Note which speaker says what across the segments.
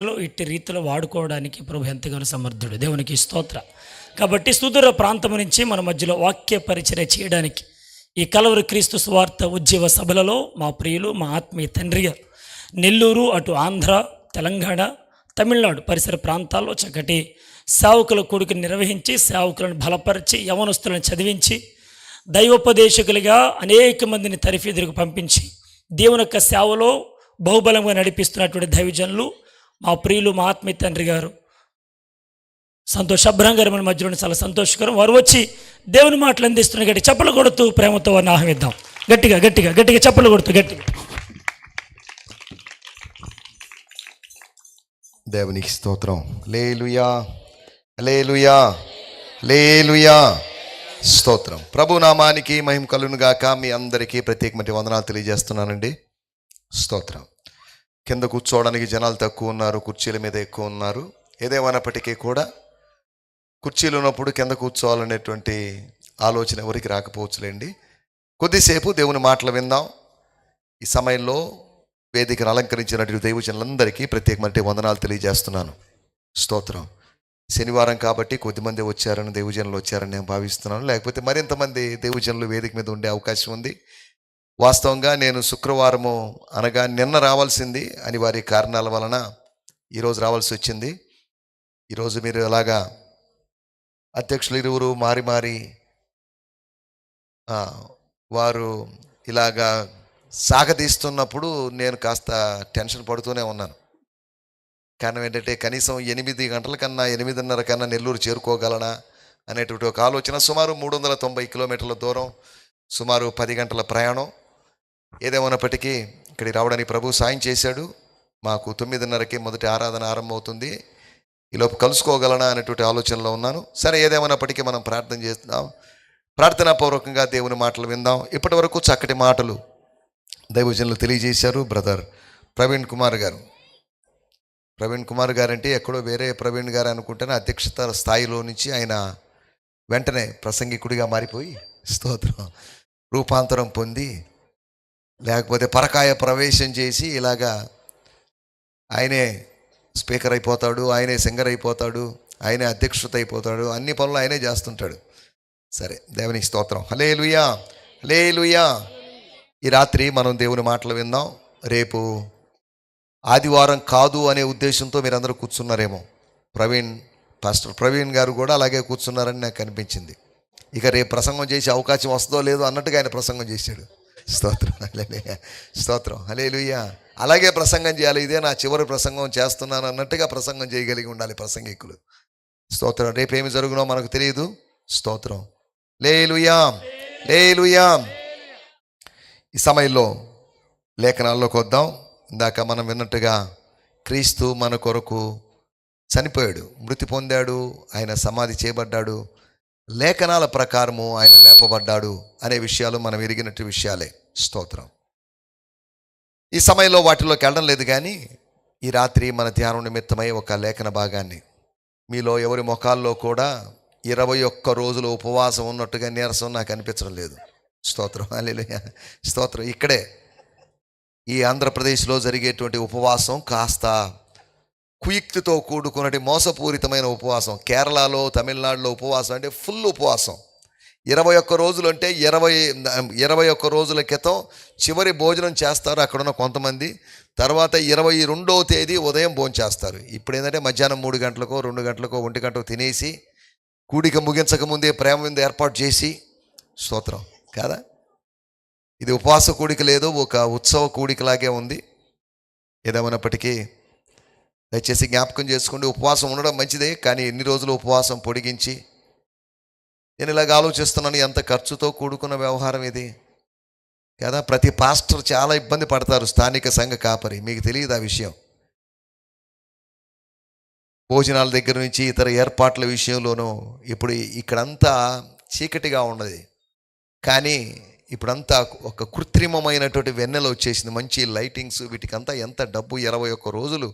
Speaker 1: ఇట్టి రీతిలో వాడుకోవడానికి ప్రభు ఎంతగానో సమర్థుడు. దేవునికి స్తోత్ర. కాబట్టి సుదూర ప్రాంతం నుంచి మన మధ్యలో వాక్య పరిచర్య చేయడానికి ఈ కలవరి క్రీస్తు సువార్త ఉజ్జీవ సభలలో మా ప్రియులు, మా ఆత్మీయ తండ్రి గారు నెల్లూరు, అటు ఆంధ్ర, తెలంగాణ, తమిళనాడు పరిసర ప్రాంతాల్లో చక్కటి సేవకుల కూడికను నిర్వహించి, సేవకులను బలపరిచి, యవనస్తులను చదివించి, దైవోపదేశకులుగా అనేక మందిని తరఫీదులకు పంపించి దేవుని యొక్క సేవలో బహుబలంగా నడిపిస్తున్నటువంటి దైవజనులు మా ప్రియులు, మా ఆత్మీయ తండ్రి గారు సంతోష్ అబ్రహం గారు మన మధ్యలో చాలా సంతోషకరం. వారు వచ్చి దేవుని మాటలు అందిస్తున్న గట్టి చప్పలు కొడుతూ ప్రేమతో వారిని ఆహ్వానిద్దాం. గట్టిగా గట్టిగా గట్టిగా చప్పలు కొడుతూ గట్టిగా.
Speaker 2: దేవునికి స్తోత్రం. హల్లెలూయా, హల్లెలూయా, హల్లెలూయా. స్తోత్రం. ప్రభు నామానికి మహిమ కలుగును గాక. మీ అందరికీ ప్రత్యేకమైన వందనాలు తెలియజేస్తున్నానండి. స్తోత్రం. కింద కూర్చోవడానికి జనాలు తక్కువ ఉన్నారు, కుర్చీల మీద ఎక్కువ ఉన్నారు. ఏదేమైనప్పటికీ కూడా కుర్చీలు ఉన్నప్పుడు కింద కూర్చోవాలనేటువంటి ఆలోచన ఎవరికి రాకపోవచ్చులేండి. కొద్దిసేపు దేవుని మాటలు విందాం. ఈ సమయంలో వేదికను అలంకరించినటువంటి దైవజనులందరికీ ప్రత్యేకమైన వందనాలు తెలియజేస్తున్నాను. స్తోత్రం. శనివారం కాబట్టి కొద్దిమంది వచ్చారని, దైవజనులు వచ్చారని నేను భావిస్తున్నాను. లేకపోతే మరింతమంది దైవజనులు వేదిక మీద ఉండే అవకాశం ఉంది. వాస్తవంగా నేను శుక్రవారము అనగా నిన్న రావాల్సింది, అనివార్య కారణాల వలన ఈరోజు రావాల్సి వచ్చింది. ఈరోజు మీరు అలాగా అధ్యక్షులు ఇరువురు మారి మారి వారు ఇలాగా సాగదీస్తున్నప్పుడు నేను కాస్త టెన్షన్ పడుతూనే ఉన్నాను. కారణం ఏంటంటే కనీసం 8 గంటల కన్నా 8:30 కన్నా నెల్లూరు చేరుకోగలనా అనేటువంటి ఒక ఆలోచన. సుమారు 390 కిలోమీటర్ల దూరం, సుమారు 10 గంటల ప్రయాణం. ఏదేమైనప్పటికీ ఇక్కడికి రావడానికి ప్రభు సాయం చేశాడు. మాకు 9:30కి మొదటి ఆరాధన ఆరంభమవుతుంది. ఈలోపు కలుసుకోగలనా అనేటువంటి ఆలోచనలో ఉన్నాను. సరే, ఏదేమైనప్పటికీ మనం ప్రార్థన చేస్తున్నాం. ప్రార్థనాపూర్వకంగా దేవుని మాటలు విందాం. ఇప్పటి వరకు చక్కటి మాటలు దైవజనులు తెలియజేశారు. బ్రదర్ ప్రవీణ్ కుమార్ గారు. ప్రవీణ్ కుమార్ గారు అంటే ఎక్కడో వేరే ప్రవీణ్ గారు అనుకుంటేనే అధ్యక్షత స్థాయిలో నుంచి ఆయన వెంటనే ప్రసంగికుడిగా మారిపోయి, స్తోత్రం, రూపాంతరం పొంది, లేకపోతే పరకాయ ప్రవేశం చేసి ఇలాగా ఆయనే స్పీకర్ అయిపోతాడు, ఆయనే సింగర్ అయిపోతాడు, ఆయనే అధ్యక్షత అయిపోతాడు, అన్ని పనులు ఆయనే చేస్తుంటాడు. సరే, దేవునికి స్తోత్రం. హల్లెలూయా, హల్లెలూయా. ఈ రాత్రి మనం దేవుని మాటలు విందాం. రేపు ఆదివారం కాదు అనే ఉద్దేశంతో మీరందరూ కూర్చున్నారేమో. పాస్టర్ ప్రవీణ్ గారు కూడా అలాగే కూర్చున్నారని నాకు అనిపించింది. ఇక రేపు ప్రసంగం చేసే అవకాశం వస్తుందో లేదో అన్నట్టుగా ఆయన ప్రసంగం చేశాడు. స్తోత్రం, హల్లెలూయా, స్తోత్రం, హల్లెలూయా. అలాగే ప్రసంగం చేయాలి. ఇదే నా చివరి ప్రసంగం చేస్తున్నాను అన్నట్టుగా ప్రసంగం చేయగలిగి ఉండాలి ప్రసంగికులు. స్తోత్రం. రేపేమి జరుగునో మనకు తెలియదు. స్తోత్రం, హల్లెలూయా, హల్లెలూయా. ఈ సమయంలో లేఖనాల్లోకి వద్దాం. ఇందాక మనం విన్నట్టుగా క్రీస్తు మన కొరకు చనిపోయాడు, మృతి పొందాడు, ఆయన సమాధి చేయబడ్డాడు, లేఖనాల ప్రకారము ఆయన లేపబడ్డాడు అనే విషయాలు మనం ఎరిగినట్టు విషయాలే. స్తోత్రం. ఈ సమయంలో వాటిలోకి వెళ్ళడం లేదు, కానీ ఈ రాత్రి మన ధ్యానం నిమిత్తమై ఒక లేఖన భాగాన్ని, మీలో ఎవరి ముఖాల్లో కూడా 21 రోజులు ఉపవాసం ఉన్నట్టుగా నీరసం నాకు అనిపించడం లేదు. స్తోత్రం, హల్లెలూయా, స్తోత్రం. ఇక్కడే ఈ ఆంధ్రప్రదేశ్లో జరిగేటువంటి ఉపవాసం కాస్త కుయుక్తితో కూడుకున్నటి మోసపూరితమైన ఉపవాసం. కేరళలో, తమిళనాడులో ఉపవాసం అంటే ఫుల్ ఉపవాసం. 21 రోజులు అంటే 21 రోజుల క్రితం చివరి భోజనం చేస్తారు అక్కడున్న కొంతమంది. తర్వాత 22వ తేదీ ఉదయం భోజనం చేస్తారు. ఇప్పుడు ఏంటంటే మధ్యాహ్నం 3 గంటలకో 2 గంటలకో 1 గంటకో తినేసి కూడిక ముగించకముందే ప్రేమ విందు ఏర్పాటు చేసి, స్తోత్రం కాదా, ఇది ఉపవాస కూడిక లేదు, ఒక ఉత్సవ కూడికలాగే ఉంది. ఏదేమైనప్పటికీ దయచేసి జ్ఞాపకం చేసుకోండి, ఉపవాసం ఉండడం మంచిదే, కానీ ఎన్ని రోజులు ఉపవాసం పొడిగించి. నేను ఇలాగ ఆలోచిస్తున్నాను, ఎంత ఖర్చుతో కూడుకున్న వ్యవహారం ఇది కదా. ప్రతి పాస్టర్ చాలా ఇబ్బంది పడతారు, స్థానిక సంఘ కాపరి. మీకు తెలియదు ఆ విషయం. భోజనాల దగ్గర నుంచి ఇతర ఏర్పాట్ల విషయంలోనూ ఇప్పుడు ఇక్కడంతా చీకటిగా ఉన్నది, కానీ ఇప్పుడంతా ఒక కృత్రిమమైనటువంటి వెన్నెల వచ్చేసింది, మంచి లైటింగ్స్, వీటికంతా ఎంత డబ్బు. 21 రోజులు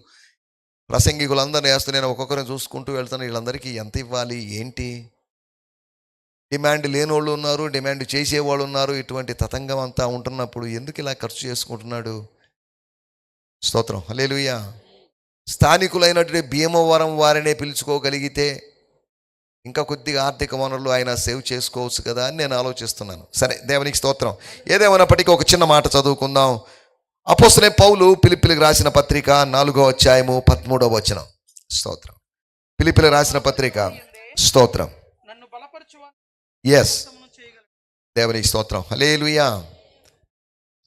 Speaker 2: ప్రసంగికులందరినీ వేస్తూ నేను ఒక్కొక్కరిని చూసుకుంటూ వెళ్తాను. వీళ్ళందరికీ ఎంత ఇవ్వాలి, ఏంటి? డిమాండ్ లేనివాళ్ళు ఉన్నారు, డిమాండ్ చేసేవాళ్ళు ఉన్నారు. ఇటువంటి తతంగం అంతా ఉంటున్నప్పుడు ఎందుకు ఇలా ఖర్చు చేసుకుంటున్నాడు? స్తోత్రం, హల్లెలూయా. స్థానికులైనటువంటి భీమవరం వారినే పిలుచుకోగలిగితే ఇంకా కొద్దిగా ఆర్థిక వనరులు ఆయన సేవ్ చేసుకోవచ్చు కదా అని నేను ఆలోచిస్తున్నాను. సరే, దేవునికి స్తోత్రం. ఏదేమైనప్పటికీ ఒక చిన్న మాట చదువుకుందాం. అపోస్తలుడైన పౌలు ఫిలిప్పీయులకు రాసిన పత్రిక 4వ అధ్యాయము 13వ వచనం. స్తోత్రం. ఫిలిప్పీయులకు రాసిన పత్రిక, స్తోత్రం. ఎస్, దేవునికి స్తోత్రం. హల్లెలూయా.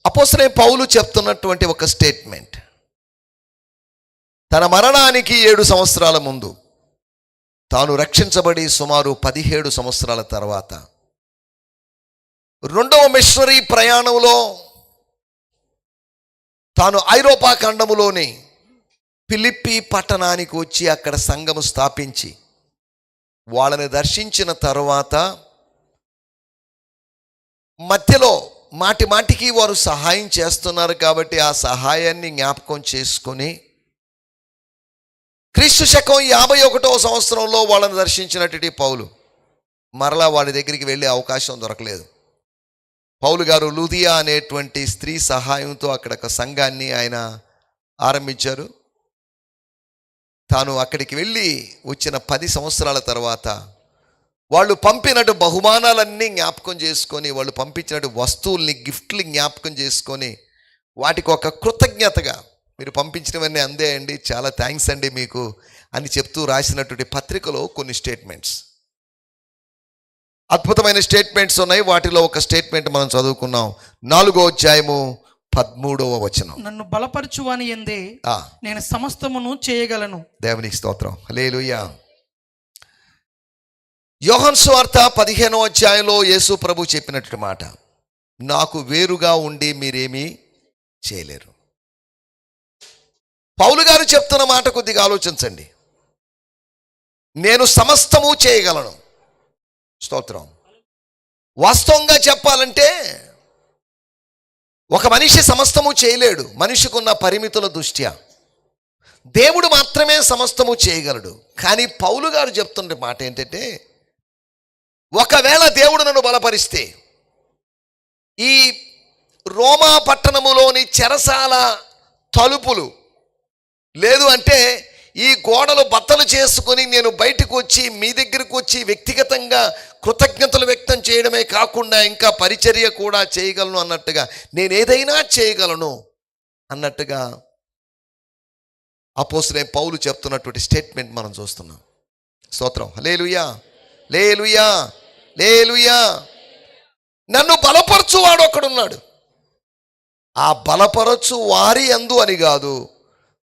Speaker 2: అపోస్తలుడైన పౌలు చెప్తున్నటువంటి ఒక స్టేట్మెంట్. తన మరణానికి 7 సంవత్సరాల ముందు, తాను రక్షించబడి సుమారు 17 సంవత్సరాల తర్వాత 2వ మిషనరీ ప్రయాణంలో తాను ఐరోపా ఖండములోని ఫిలిప్పీ పట్టణానికి వచ్చి అక్కడ సంఘము స్థాపించి వాళ్ళని దర్శించిన తర్వాత మధ్యలో మాటి మాటికి వారు సహాయం చేస్తున్నారు కాబట్టి ఆ సహాయాన్ని జ్ఞాపకం చేసుకొని క్రీస్తు శకం 51వ సంవత్సరంలో వాళ్ళని దర్శించినటువంటి పౌలు మరలా వాడి దగ్గరికి వెళ్ళే అవకాశం దొరకలేదు. పౌలు గారు లూదియా అనేటువంటి స్త్రీ సహాయంతో అక్కడ ఒక సంఘాన్ని ఆయన ఆరంభించారు. తాను అక్కడికి వెళ్ళి వచ్చిన 10 సంవత్సరాల తర్వాత వాళ్ళు పంపినట్టు బహుమానాలన్నీ జ్ఞాపకం చేసుకొని, వాళ్ళు పంపించినట్టు వస్తువుల్ని, గిఫ్ట్లు జ్ఞాపకం చేసుకొని వాటికి ఒక కృతజ్ఞతగా, మీరు పంపించినవన్నీ అందేయండి, చాలా థ్యాంక్స్ అండి మీకు అని చెప్తూ రాసినటువంటి పత్రికలో కొన్ని స్టేట్మెంట్స్, అద్భుతమైన స్టేట్మెంట్స్ ఉన్నాయి. వాటిలో ఒక స్టేట్మెంట్ మనం చదువుకున్నాం. 4వ అధ్యాయము 13వ వచనం.
Speaker 3: నన్ను బలపరచువాని యందే నేను సమస్తమును చేయగలను.
Speaker 2: దేవునికి స్తోత్రం. హల్లెలూయా. యోహాను సువార్త 15వ అధ్యాయంలో యేసు ప్రభు చెప్పినట్టు మాట, నాకు వేరుగా ఉండి మీరేమీ చేయలేరు. పౌలు గారు చెప్తున్న మాట కొద్దిగా ఆలోచించండి. నేను సమస్తము చేయగలను. స్తోత్రం. వాస్తవంగా చెప్పాలంటే ఒక మనిషి సమస్తము చేయలేడు. మనిషికి ఉన్న పరిమితుల దృష్ట్యా దేవుడు మాత్రమే సమస్తము చేయగలడు. కానీ పౌలు గారు చెప్తున్న మాట ఏంటంటే, ఒకవేళ దేవుడు నన్ను బలపరిస్తే ఈ రోమా పట్టణములోని చెరసాల తలుపులు, లేదు అంటే ఈ గోడలు బద్దలు చేసుకొని నేను బయటకు వచ్చి మీ దగ్గరకు వచ్చి వ్యక్తిగతంగా కృతజ్ఞతలు వ్యక్తం చేయడమే కాకుండా ఇంకా పరిచర్య కూడా చేయగలను అన్నట్టుగా, నేను ఏదైనా చేయగలను అన్నట్టుగా అపోస్తలుడైన పౌలు చెప్తున్నటువంటి స్టేట్మెంట్ మనం చూస్తున్నాం. స్తోత్రం. హల్లెలూయా, హల్లెలూయా, హల్లెలూయా. నన్ను బలపరచువాడు ఒకడున్నాడు. ఆ బలపరచు వారి యందు అని కాదు,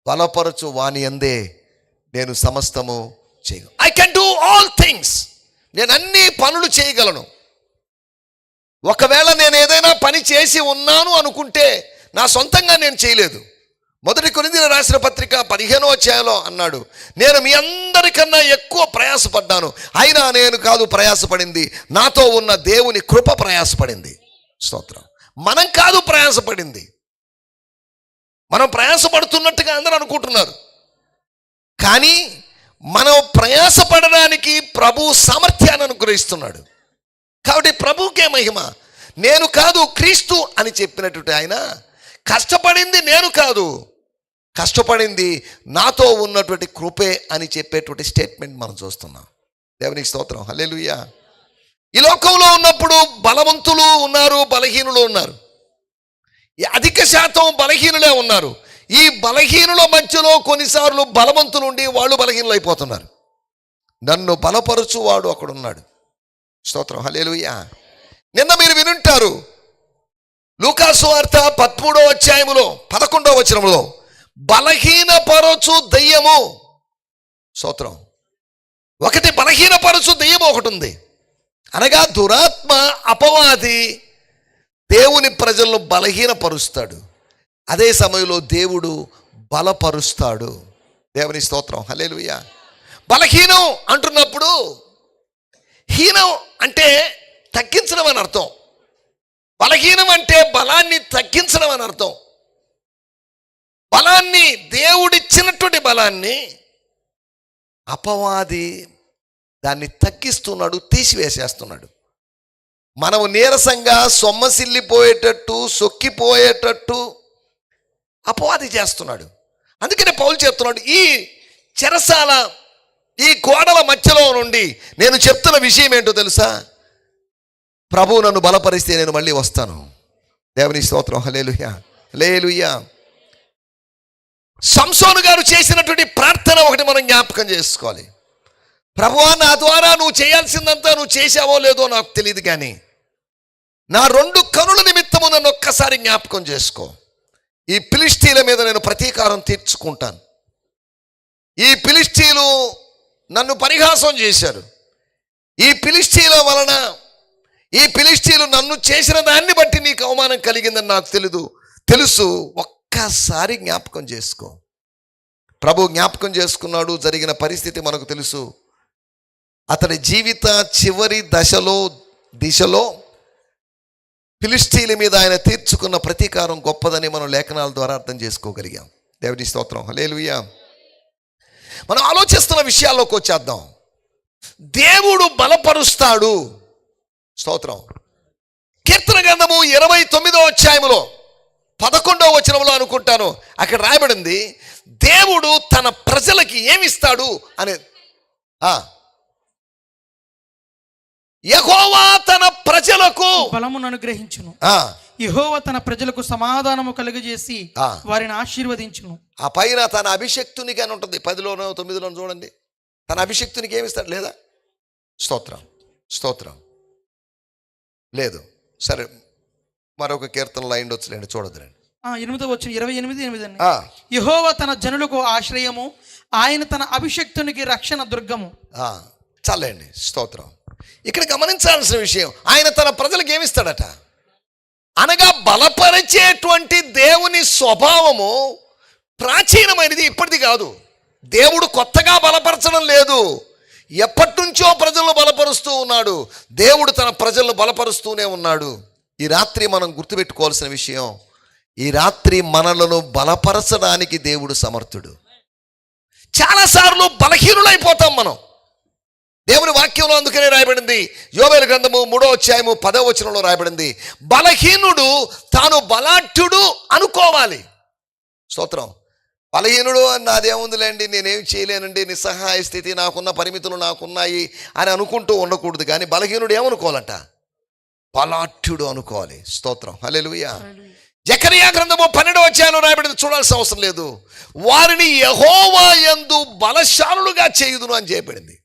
Speaker 2: బలపరచు వాని యందే నేను సమస్తము చేయగలను. I can do all things. నేను అన్ని పనులు చేయగలను. ఒకవేళ నేను ఏదైనా పని చేసి ఉన్నాను అనుకుంటే నా సొంతంగా నేను చేయలేదు. 1 కొరింథీయులకు రాసిన పత్రిక 15వ అధ్యాయంలో అన్నాడు, నేను మీ అందరికన్నా ఎక్కువ ప్రయాసపడ్డాను, అయినా నేను కాదు ప్రయాసపడింది, నాతో ఉన్న దేవుని కృప ప్రయాసపడింది. స్తోత్రం. మనం కాదు ప్రయాసపడింది. మనం ప్రయాసపడుతున్నట్టుగా అందరూ అనుకుంటున్నారు. కానీ మనం ప్రయాసపడడానికి ప్రభు సామర్థ్యాన్ని అనుగ్రహిస్తున్నాడు. కాబట్టి ప్రభుకే మహిమ. నేను కాదు, క్రీస్తు అని చెప్పినటువంటి ఆయన కష్టపడింది నేను కాదు, కష్టపడింది నాతో ఉన్నటువంటి కృపే అని చెప్పేటువంటి స్టేట్మెంట్ మనం చూస్తున్నాం. దేవునికి స్తోత్రం. హల్లెలూయా. ఈ లోకంలో ఉన్నప్పుడు బలవంతులు ఉన్నారు, బలహీనులు ఉన్నారు. అధిక శాతం బలహీనులే ఉన్నారు. ఈ బలహీనుల మధ్యలో కొన్నిసార్లు బలవంతులు ఉండి వాళ్ళు బలహీనులు అయిపోతున్నారు. నన్ను బలపరచువాడు ఒకడున్నాడు. స్తోత్రం. హల్లెలూయా. నిన్న మీరు వినుంటారు, లూకాసు వార్త 13వ అధ్యాయములో 11వ వచనంలో బలహీనపరచు దెయ్యము. స్తోత్రం. ఒకటి బలహీనపరచు దెయ్యము ఒకటి ఉంది. అనగా దురాత్మ, అపవాది దేవుని ప్రజలను బలహీనపరుస్తాడు. అదే సమయంలో దేవుడు బలపరుస్తాడు. దేవుని స్తోత్రం. హల్లెలూయా. బలహీనం అంటున్నప్పుడు హీనం అంటే తగ్గించడం అని అర్థం. బలహీనం అంటే బలాన్ని తగ్గించడం అని అర్థం. బలాన్ని, దేవుడిచ్చినటువంటి బలాన్ని అపవాది దాన్ని తగ్గిస్తున్నాడు, తీసివేసేస్తున్నాడు. మనము నీరసంగా సొమ్మసిల్లిపోయేటట్టు, సొక్కిపోయేటట్టు అపవాది చేస్తున్నాడు. అందుకనే పౌలు చెప్తున్నాడు, ఈ చెరసాల, ఈ గోడల మధ్యలో నుండి నేను చెప్తున్న విషయం ఏంటో తెలుసా? ప్రభువు నన్ను బలపరిస్తే నేను మళ్ళీ వస్తాను. దేవుని స్తోత్రం. హల్లెలూయా, హల్లెలూయా. సంసోను గారు చేసినటువంటి ప్రార్థన ఒకటి మనం జ్ఞాపకం చేసుకోవాలి. ప్రభువా, నా ద్వారా నువ్వు చేయాల్సిందంతా నువ్వు చేసావో లేదో నాకు తెలియదు, కానీ నా 2 కనుల నిమిత్తము నన్ను ఒక్కసారి జ్ఞాపకం చేసుకో. ఈ ఫిలిష్తీల మీద నేను ప్రతీకారం తీర్చుకుంటాను. ఈ ఫిలిష్తీలు నన్ను పరిహాసం చేశారు. ఈ ఫిలిష్తీల వలన, ఈ ఫిలిష్తీలు నన్ను చేసిన దాన్ని బట్టి నీకు అవమానం కలిగిందని నాకు తెలుసు. ఒక్కసారి జ్ఞాపకం చేసుకో. ప్రభు జ్ఞాపకం చేసుకున్నాడు. జరిగిన పరిస్థితి మనకు తెలుసు. అతని జీవిత చివరి దిశలో ఫిలిష్తీల మీద ఆయన తీర్చుకున్న ప్రతీకారం గొప్పదని మనం లేఖనాల ద్వారా అర్థం చేసుకోగలిగాం. దేవుని స్తోత్రం. హల్లెలూయా. మనం ఆలోచిస్తున్న విషయాల్లోకి వచ్చేద్దాం. దేవుడు బలపరుస్తాడు. స్తోత్రం. కీర్తన గ్రంథము 29వ అధ్యాయములో 11వ వచనంలో అనుకుంటాను, అక్కడ రాయబడింది, దేవుడు తన ప్రజలకి ఏమిస్తాడు అనే. యెహోవా తన ప్రజలకు
Speaker 3: బలమును అనుగ్రహించును, యెహోవా తన ప్రజలకు సమాధానము కలుగజేసి వారిని ఆశీర్వదించును.
Speaker 2: ఆ పైన తన అభిషక్తునికి అని ఉంటుంది. 10లోనో 9లోనో చూడండి, తన అభిషక్తునికి ఏమిస్తాడు లేదా? స్తోత్రం, స్తోత్రం. లేదు, సరే, మరొక కీర్తనలో అయిండొచ్చులేండి, చూడదులేండి.
Speaker 3: 8వ వచనం 28:8. యెహోవా తన జనులకు ఆశ్రయము, ఆయన తన అభిషక్తునికి రక్షణ దుర్గము.
Speaker 2: చాలండి, స్తోత్రం. ఇక్కడ గమనించాల్సిన విషయం, ఆయన తన ప్రజలకు ఏమిస్తాడట అనగా, బలపరిచేటువంటి దేవుని స్వభావము ప్రాచీనమైనది, ఇప్పటిది కాదు. దేవుడు కొత్తగా బలపరచడం లేదు, ఎప్పటి నుంచో ప్రజలను బలపరుస్తూ ఉన్నాడు. దేవుడు తన ప్రజలను బలపరుస్తూనే ఉన్నాడు. ఈ రాత్రి మనం గుర్తుపెట్టుకోవాల్సిన విషయం, ఈ రాత్రి మనలను బలపరచడానికి దేవుడు సమర్థుడు. చాలాసార్లు బలహీనులైపోతాం మనం. దేవుని వాక్యంలో అందుకనే రాయబడింది, యోవేలు గ్రంథము 3వ అధ్యాయము 10వ వచనంలో రాయబడింది, బలహీనుడు తాను బలాఢ్యుడు అనుకోవాలి. స్తోత్రం. బలహీనుడు నాదేముందిలేండి, నేనేం చేయలేనండి, నిస్సహాయ స్థితి, నాకున్న పరిమితులు నాకున్నాయి అని అనుకుంటూ ఉండకూడదు. కానీ బలహీనుడు ఏమనుకోవాలంట? బలాఢ్యుడు అనుకోవాలి. స్తోత్రం. హల్లెలూయా. జకరియా గ్రంథము 12వ అధ్యాయంలో రాయబడింది, చూడాల్సిన అవసరం లేదు, వారిని యెహోవా యందు బలశాలులుగా చేయుదును అని చేయబడింది.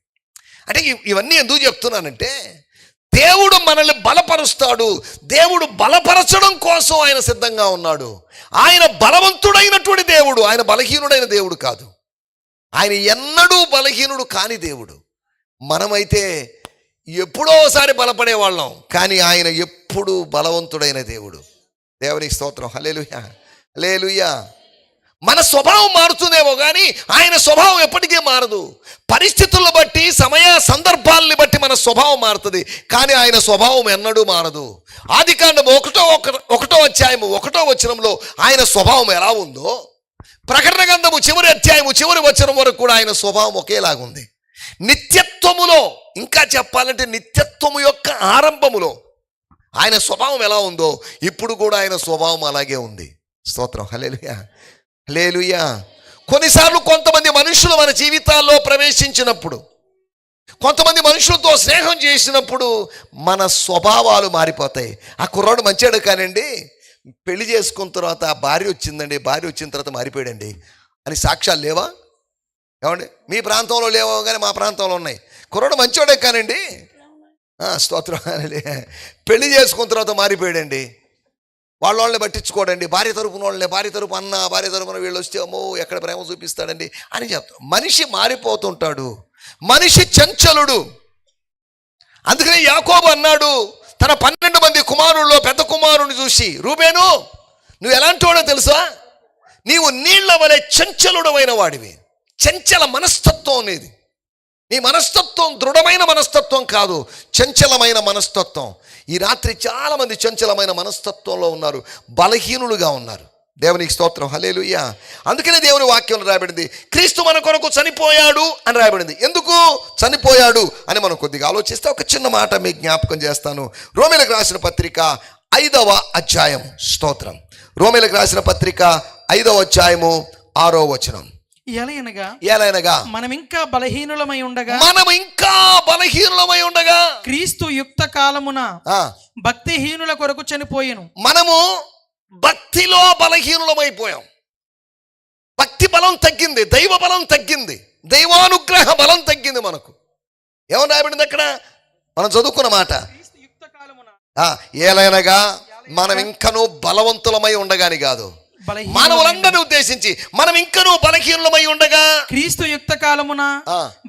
Speaker 2: అంటే ఇవన్నీ ఎందుకు చెప్తున్నానంటే, దేవుడు మనల్ని బలపరుస్తాడు. దేవుడు బలపరచడం కోసం ఆయన సిద్ధంగా ఉన్నాడు. ఆయన బలవంతుడైనటువంటి దేవుడు, ఆయన బలహీనుడైన దేవుడు కాదు. ఆయన ఎన్నడూ బలహీనుడు కాని దేవుడు. మనమైతే ఎప్పుడోసారి బలపడేవాళ్ళం, కానీ ఆయన ఎప్పుడూ బలవంతుడైన దేవుడు. దేవునికి స్తోత్రం. హల్లెలూయా, హల్లెలూయా. మన స్వభావం మారుతుందేమో కానీ ఆయన స్వభావం ఎప్పటికీ మారదు. పరిస్థితులను బట్టి, సమయ సందర్భాలని బట్టి మన స్వభావం మారుతుంది, కానీ ఆయన స్వభావం ఎన్నడూ మారదు. ఆదికాండం 1వ అధ్యాయము 1వ వచనంలో ఆయన స్వభావం ఎలా ఉందో, ప్రకటన గ్రంథము చివరి అధ్యాయము చివరి వచనం వరకు కూడా ఆయన స్వభావం ఒకేలాగుంది. నిత్యత్వములో, ఇంకా చెప్పాలంటే నిత్యత్వము యొక్క ఆరంభములో ఆయన స్వభావం ఎలా ఉందో, ఇప్పుడు కూడా ఆయన స్వభావం అలాగే ఉంది. స్తోత్రం. హల్లెలూయా, హల్లెలూయా. కొన్నిసార్లు కొంతమంది మనుషులు మన జీవితాల్లో ప్రవేశించినప్పుడు, కొంతమంది మనుషులతో స్నేహం చేసినప్పుడు మన స్వభావాలు మారిపోతాయి. ఆ కుర్రాడు మంచాడు కానండి, పెళ్లి చేసుకున్న తర్వాత ఆ భార్య వచ్చిందండి, భార్య వచ్చిన తర్వాత మారిపోయాడండి అని సాక్ష్యాలు లేవా? ఏమండి, మీ ప్రాంతంలో లేవో కానీ మా ప్రాంతంలో ఉన్నాయి. కుర్రాడు మంచోడే కానండి, స్తోత్రం, పెళ్లి చేసుకున్న తర్వాత మారిపోయాడండి, వాళ్ళని పట్టించుకోడండి, భార్య తరపున వాళ్ళని, భార్య తరపు అన్న, భార్య తరపున వీళ్ళు వస్తే అమ్మో ఎక్కడ ప్రేమ చూపిస్తాడండి అని చెప్తాం. మనిషి మారిపోతుంటాడు, మనిషి చంచలుడు. అందుకని యాకోబు అన్నాడు తన 12 మంది కుమారుల్లో పెద్ద కుమారుని చూసి, రూబేను నువ్వు ఎలాంటి వాడో తెలుసా, నీవు నీళ్ల వలె చంచలుడమైన వాడివి. చంచల మనస్తత్వం అనేది, నీ మనస్తత్వం దృఢమైన మనస్తత్వం కాదు, చంచలమైన మనస్తత్వం. ఈ రాత్రి చాలామంది చంచలమైన మనస్తత్వంలో ఉన్నారు, బలహీనులుగా ఉన్నారు. దేవునికి స్తోత్రం. హల్లెలూయా. అందుకనే దేవుని వాక్యంలో రాయబడింది, క్రీస్తు మన కొరకు చనిపోయాడు అని రాయబడింది. ఎందుకు చనిపోయాడు అని మనం కొద్దిగా ఆలోచిస్తే ఒక చిన్న మాట మీకు జ్ఞాపకం చేస్తాను. రోమీయులకు రాసిన పత్రిక 5వ అధ్యాయం. స్తోత్రం. రోమీయులకు రాసిన పత్రిక 5వ అధ్యాయము 6వ వచనం.
Speaker 3: ఎలయనగా
Speaker 2: మనం
Speaker 3: ఇంకా బలహీనులమై
Speaker 2: ఉండగా
Speaker 3: క్రీస్తు యుక్త కాలమున భక్తిహీనుల కొరకు చనిపోయెను.
Speaker 2: మనము భక్తిలో బలహీనులమైపోయాం. భక్తి బలం తగ్గింది, దైవ బలం తగ్గింది, దైవానుగ్రహ బలం తగ్గింది మనకు. ఏమని రాయబడింది అక్కడ? మనం చదువుకున్న మాట, ఏలైనగా మనం ఇంకనూ బలవంతులమై ఉండగాని కాదు, మానవులందరినీ ఉద్దేశించి మనం ఇంకనూ బలహీనులమై ఉండగా
Speaker 3: క్రీస్తు యుక్త కాలమున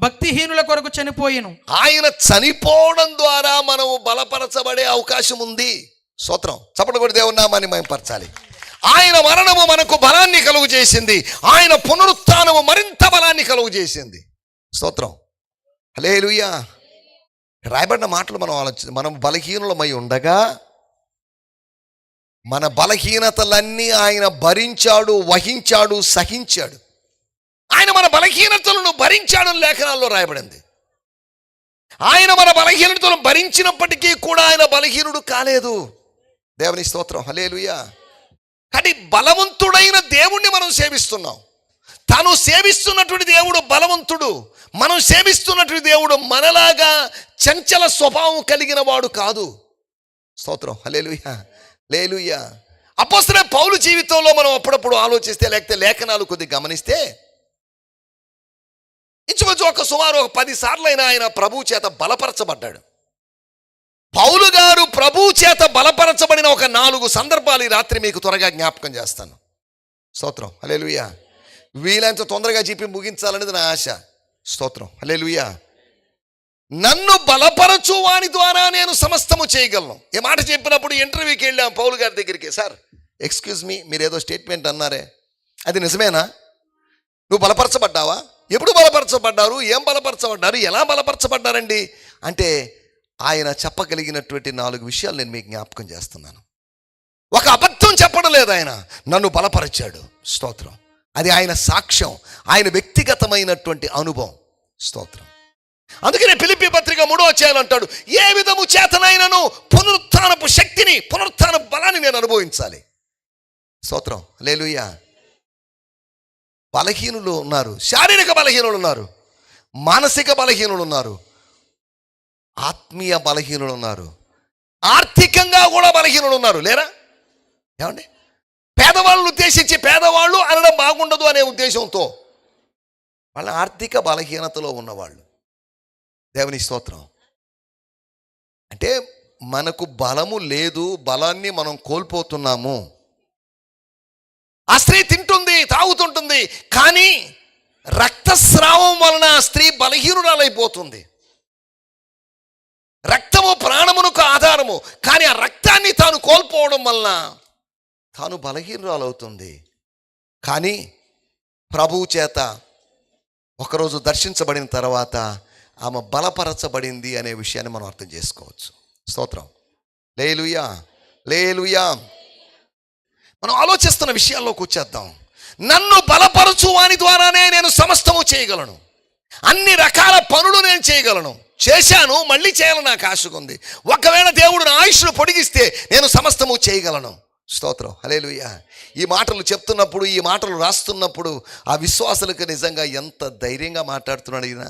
Speaker 3: భక్తిహీనుల కొరకు చనిపోయెను.
Speaker 2: ఆయన చనిపోవడం ద్వారా మనము బలపరచబడే అవకాశం ఉంది. స్తోత్రం. చప్పట్లు కొట్టి దేవుని నామాన్ని మహిమపరచాలి. ఆయన మరణము మనకు బలాన్ని కలుగు చేసింది, ఆయన పునరుత్థానము మరింత బలాన్ని కలుగు చేసింది. స్తోత్రం. హల్లెలూయా. రాయబడిన మాటలు మనం బలహీనులమై ఉండగా మన బలహీనతలన్నీ ఆయన భరించాడు, వహించాడు, సహించాడు. ఆయన మన బలహీనతలను భరించాడు లేఖనాల్లో రాయబడింది. ఆయన మన బలహీనతలను భరించినప్పటికీ కూడా ఆయన బలహీనుడు కాలేదు. దేవుని స్తోత్రం. హల్లెలూయా. కానీ బలవంతుడైన దేవుణ్ణి మనం సేవిస్తున్నాం. తాను సేవిస్తున్నటువంటి దేవుడు బలవంతుడు, మనం సేవిస్తున్నటువంటి దేవుడు మనలాగా చంచల స్వభావం కలిగిన వాడు కాదు. స్తోత్రం. హల్లెలూయా. హల్లెలూయా. అపోస్తలుడైన పౌలు జీవితంలో మనం అప్పుడప్పుడు ఆలోచిస్తే, లేకపోతే లేఖనాలు కొద్దిగా గమనిస్తే, ఇంచుమించు సుమారు 10 సార్లైనా ఆయన ప్రభు చేత బలపరచబడ్డాడు. పౌలు గారు ప్రభు చేత బలపరచబడిన ఒక 4 సందర్భాలు ఈ రాత్రి మీకు త్వరగా జ్ఞాపకం చేస్తాను. స్తోత్రం. హల్లెలూయా. వీలైనంత తొందరగా చెప్పి ముగించాలనేది నా ఆశ. స్తోత్రం. హల్లెలూయా. నన్ను బలపరచు వాని ద్వారా నేను సమస్తము చేయగలను. ఈ మాట చెప్పినప్పుడు ఇంటర్వ్యూకి వెళ్ళాం పౌలు గారి దగ్గరికి. సార్, ఎక్స్క్యూజ్ మీ, మీరు ఏదో స్టేట్మెంట్ అన్నారే, అది నిజమేనా? నువ్వు బలపరచబడ్డావా? ఎప్పుడు బలపరచబడ్డారు? ఏం బలపరచబడ్డారు? ఎలా బలపరచబడ్డారండి అంటే ఆయన చెప్పగలిగినటువంటి 4 విషయాలు నేను మీకు జ్ఞాపకం చేస్తున్నాను. ఒక అబద్ధం చెప్పడం లేదు, ఆయన నన్ను బలపరిచాడు. స్తోత్రం. అది ఆయన సాక్ష్యం, ఆయన వ్యక్తిగతమైనటువంటి అనుభవం. స్తోత్రం. అందుకనే ఫిలిప్పీ పత్రిక 3వ అధ్యాయం అంటాడు, ఏ విధము చేతనైనను పునరుత్థానపు శక్తిని, పునరుత్థానపు బలాన్ని నేను అనుభవించాలి. స్తోత్రం. హల్లెలూయా. బలహీనులు ఉన్నారు, శారీరక బలహీనులు ఉన్నారు, మానసిక బలహీనులు ఉన్నారు, ఆత్మీయ బలహీనులు ఉన్నారు, ఆర్థికంగా కూడా బలహీనులు ఉన్నారు. లేరా? ఏమండి? పేదవాళ్ళను ఉద్దేశించి పేదవాళ్ళు అనడం బాగుండదు అనే ఉద్దేశంతో వాళ్ళ ఆర్థిక బలహీనతలో ఉన్నవాళ్ళు. దేవుని స్తోత్రం. అంటే మనకు బలము లేదు, బలాన్ని మనం కోల్పోతున్నాము. ఆ స్త్రీ తింటుంది, తాగుతుంటుంది, కానీ రక్తస్రావం వలన ఆ స్త్రీ బలహీనురాలైపోతుంది. రక్తము ప్రాణమునకు ఆధారము, కానీ ఆ రక్తాన్ని తాను కోల్పోవడం వలన తాను బలహీనురాలవుతుంది. కానీ ప్రభువు చేత ఒకరోజు దర్శించబడిన తర్వాత ఆమె బలపరచబడింది అనే విషయాన్ని మనం అర్థం చేసుకోవచ్చు. స్తోత్రం. హల్లెలూయా. హల్లెలూయా. మనం ఆలోచిస్తున్న విషయాల్లోకి వచ్చేద్దాం. నన్ను బలపరచు వాని ద్వారానే నేను సమస్తము చేయగలను. అన్ని రకాల పనులు నేను చేయగలను, చేశాను, మళ్ళీ చేయాలని నాకు ఆశగా ఉంది. ఒకవేళ దేవుడు నా ఆయుష్ను పొడిగిస్తే నేను సమస్తము చేయగలను. స్తోత్రం. హల్లెలూయా. ఈ మాటలు చెప్తున్నప్పుడు, ఈ మాటలు రాస్తున్నప్పుడు ఆ విశ్వాసులకు నిజంగా ఎంత ధైర్యంగా మాట్లాడుతున్నాడు ఈయన.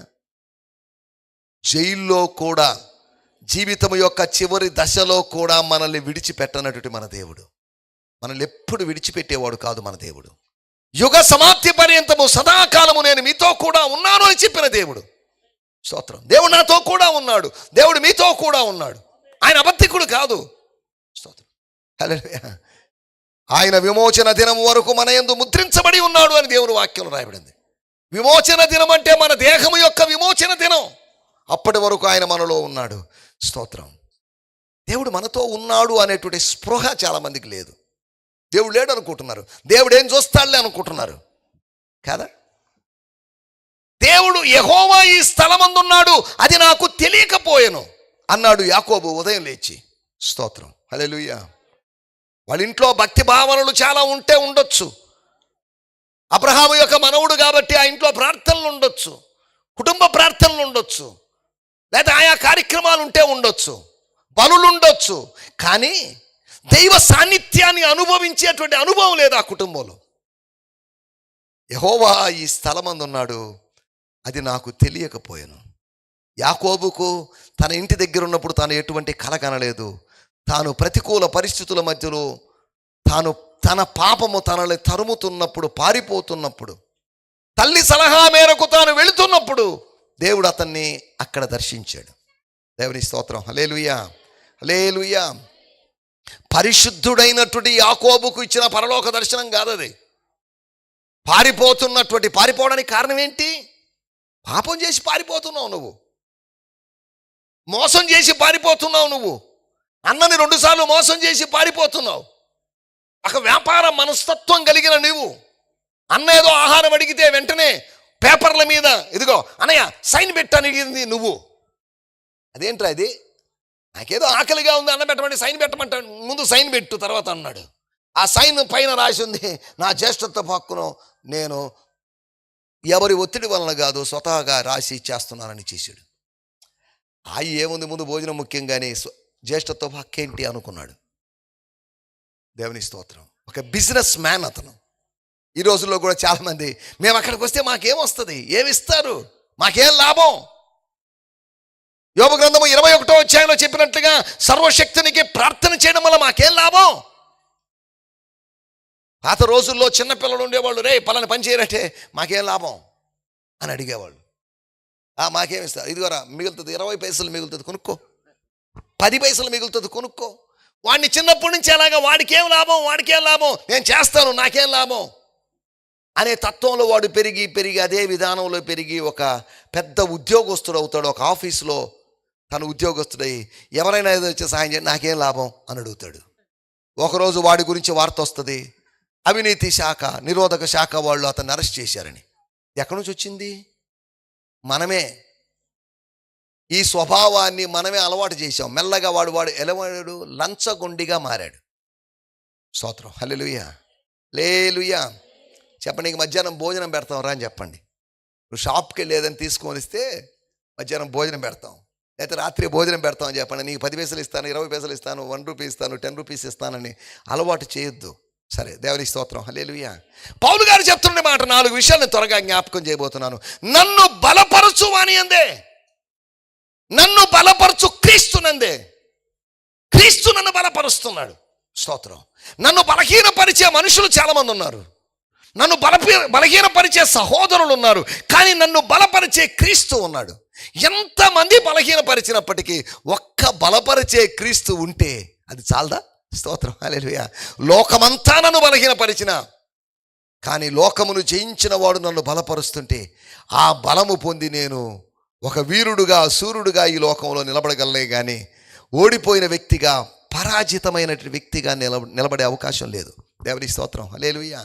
Speaker 2: జైల్లో కూడా, జీవితం యొక్క చివరి దశలో కూడా మనల్ని విడిచిపెట్టనటువంటి మన దేవుడు, మనల్ని ఎప్పుడు విడిచిపెట్టేవాడు కాదు మన దేవుడు. యుగ సమాప్తి పర్యంతము సదాకాలము నేను మీతో కూడా ఉన్నాను అని చెప్పిన దేవుడు. స్తోత్రం. దేవుడు నాతో కూడా ఉన్నాడు, దేవుడు మీతో కూడా ఉన్నాడు. ఆయన అబద్ధికుడు కాదు. స్తోత్రం. హల్లెలూయా. ఆయన విమోచన దినం వరకు మన యందు ముద్రించబడి ఉన్నాడు అని దేవుని వాక్యంలో రాయబడింది. విమోచన దినం అంటే మన దేహము యొక్క విమోచన దినం. అప్పటి వరకు ఆయన మనలో ఉన్నాడు. స్తోత్రం. దేవుడు మనతో ఉన్నాడు అనేటువంటి స్పృహ చాలామందికి లేదు. దేవుడు లేడు అనుకుంటున్నారు, దేవుడు ఏం చూస్తాడులే అనుకుంటున్నారు కదా. దేవుడు యెహోవా ఈ స్థలమందున్నాడు, అది నాకు తెలియకపోయాను అన్నాడు యాకోబు ఉదయం లేచి. స్తోత్రం. హల్లెలూయా. వాళ్ళ ఇంట్లో భక్తి భావనలు చాలా ఉంటే ఉండొచ్చు. అబ్రహాము యొక్క మనవుడు కాబట్టి ఆ ఇంట్లో ప్రార్థనలు ఉండొచ్చు, కుటుంబ ప్రార్థనలు ఉండొచ్చు, లేదా ఆయా కార్యక్రమాలు ఉంటే ఉండొచ్చు, బలులు ఉండొచ్చు. కానీ దైవ సాన్నిధ్యాన్ని అనుభవించేటువంటి అనుభవం లేదు ఆ కుటుంబంలో. యెహోవా ఈ స్థలమందున్నాడు, అది నాకు తెలియకపోయాను. యాకోబుకు తన ఇంటి దగ్గర ఉన్నప్పుడు తాను ఎటువంటి కల కనలేదు. తాను ప్రతికూల పరిస్థితుల మధ్యలో తన పాపము తనని తరుముతున్నప్పుడు, పారిపోతున్నప్పుడు, తల్లి సలహా మేరకు తాను వెళుతున్నప్పుడు దేవుడు అతన్ని అక్కడ దర్శించాడు. దేవుని స్తోత్రం. హల్లెలూయా, హల్లెలూయా. పరిశుద్ధుడైనటువంటి యాకోబుకు ఇచ్చిన పరలోక దర్శనం కాదది. పారిపోవడానికి కారణం ఏంటి? పాపం చేసి పారిపోతున్నావు నువ్వు, మోసం చేసి పారిపోతున్నావు నువ్వు, అన్నని 2 సార్లు మోసం చేసి పారిపోతున్నావు. ఒక వ్యాపార మనస్తత్వం కలిగిన నువ్వు అన్న ఏదో ఆహారం అడిగితే వెంటనే పేపర్ల మీద ఇదిగో అన్నయ్య సైన్ పెట్టని అడిగింది నువ్వు. అదేంట్రా ఇది? నాకేదో ఆకలిగా ఉంది, అన్న పెట్టమంటే సైన్ పెట్టమంటాడు, ముందు సైన్ పెట్టు తర్వాత అన్నాడు. ఆ సైన్ పైన రాసి ఉంది, నా జ్యేష్ఠత్వ హక్కును నేను ఎవరి ఒత్తిడి వలన కాదు స్వతహాగా రాసి ఇచ్చేస్తున్నానని చేశాడు. ఏముంది, ముందు భోజనం ముఖ్యం కానీ జ్యేష్ఠత్వ హక్కు ఏంటి అనుకున్నాడు. దేవుని స్తోత్రం. ఒక బిజినెస్ మ్యాన్ అతను. ఈ రోజుల్లో కూడా చాలామంది మేము అక్కడికి వస్తే మాకేమొస్తుంది, ఏమిస్తారు, మాకేం లాభం? యోబు గ్రంథము 21వ అధ్యాయంలో చెప్పినట్లుగా సర్వశక్తునికి ప్రార్థన చేయడం వల్ల మాకేం లాభం? పాత రోజుల్లో చిన్నపిల్లలు ఉండేవాళ్ళు, రే పలాని పని చేయరంటే మాకేం లాభం అని అడిగేవాళ్ళు. మాకేమిస్తారు, ఇదిగోరా మిగులుతుంది, 20 పైసలు మిగులుతుంది కొనుక్కో, 10 పైసలు మిగులుతుంది కొనుక్కో. వాడిని చిన్నప్పటి నుంచి అలాగా వాడికేం లాభం, నేను చేస్తాను, నాకేం లాభం అనే తత్వంలో వాడు పెరిగి అదే విధానంలో పెరిగి ఒక పెద్ద ఉద్యోగస్తుడు అవుతాడు. ఒక ఆఫీసులో తను ఉద్యోగస్తుడై ఎవరైనా ఏదో వచ్చి సహాయం చేయండి, నాకేం లాభం అని అడుగుతాడు. ఒకరోజు వాడి గురించి వార్త వస్తుంది, అవినీతి శాఖ, నిరోధక శాఖ వాళ్ళు అతన్ని అరెస్ట్ చేశారని. ఎక్కడి నుంచి వచ్చింది? మనమే ఈ స్వభావాన్ని మనమే అలవాటు చేశాం. మెల్లగా వాడు ఎలవాడు లంచగొండిగా మారాడు. స్తోత్రం. హల్లెలూయా, హల్లెలూయా. చెప్పండి, నీకు మధ్యాహ్నం భోజనం పెడతాం రా అని చెప్పండి. నువ్వు షాప్కి వెళ్ళి ఏదైనా తీసుకొని వస్తే మధ్యాహ్నం భోజనం పెడతాం, లేకపోతే రాత్రి భోజనం పెడతాం అని చెప్పండి. నీకు 10 పైసలు ఇస్తాను, 20 పైసలు ఇస్తాను, 1 రూపీ ఇస్తాను, 10 రూపీస్ ఇస్తానని అలవాటు చేయొద్దు. సరే, దేవుని స్తోత్రం. హల్లెలూయా. పౌలు గారు చెప్తున్న మాట 4 విషయాలు నేను త్వరగా జ్ఞాపకం చేయబోతున్నాను. నన్ను బలపరచు వాని యందే, నన్ను బలపరచు క్రీస్తునందే. క్రీస్తు నన్ను బలపరుస్తున్నాడు. స్తోత్రం. నన్ను బలహీనపరిచే మనుషులు చాలామంది ఉన్నారు, నన్ను బలహీనపరిచే సహోదరులు ఉన్నారు, కానీ నన్ను బలపరిచే క్రీస్తు ఉన్నాడు. ఎంతమంది బలహీనపరిచినప్పటికీ ఒక్క బలపరిచే క్రీస్తు ఉంటే అది చాలదా? స్తోత్రం. హల్లెలూయా. లోకమంతా నన్ను బలహీనపరిచిన, కానీ లోకమును జయించిన వాడు నన్ను బలపరుస్తుంటే ఆ బలము పొంది నేను ఒక వీరుడుగా, సూర్యుడుగా ఈ లోకంలో నిలబడగలనే కానీ ఓడిపోయిన వ్యక్తిగా, పరాజితమైన వ్యక్తిగా నిలబడే అవకాశం లేదు. దేవుని స్తోత్రం. హల్లెలూయా.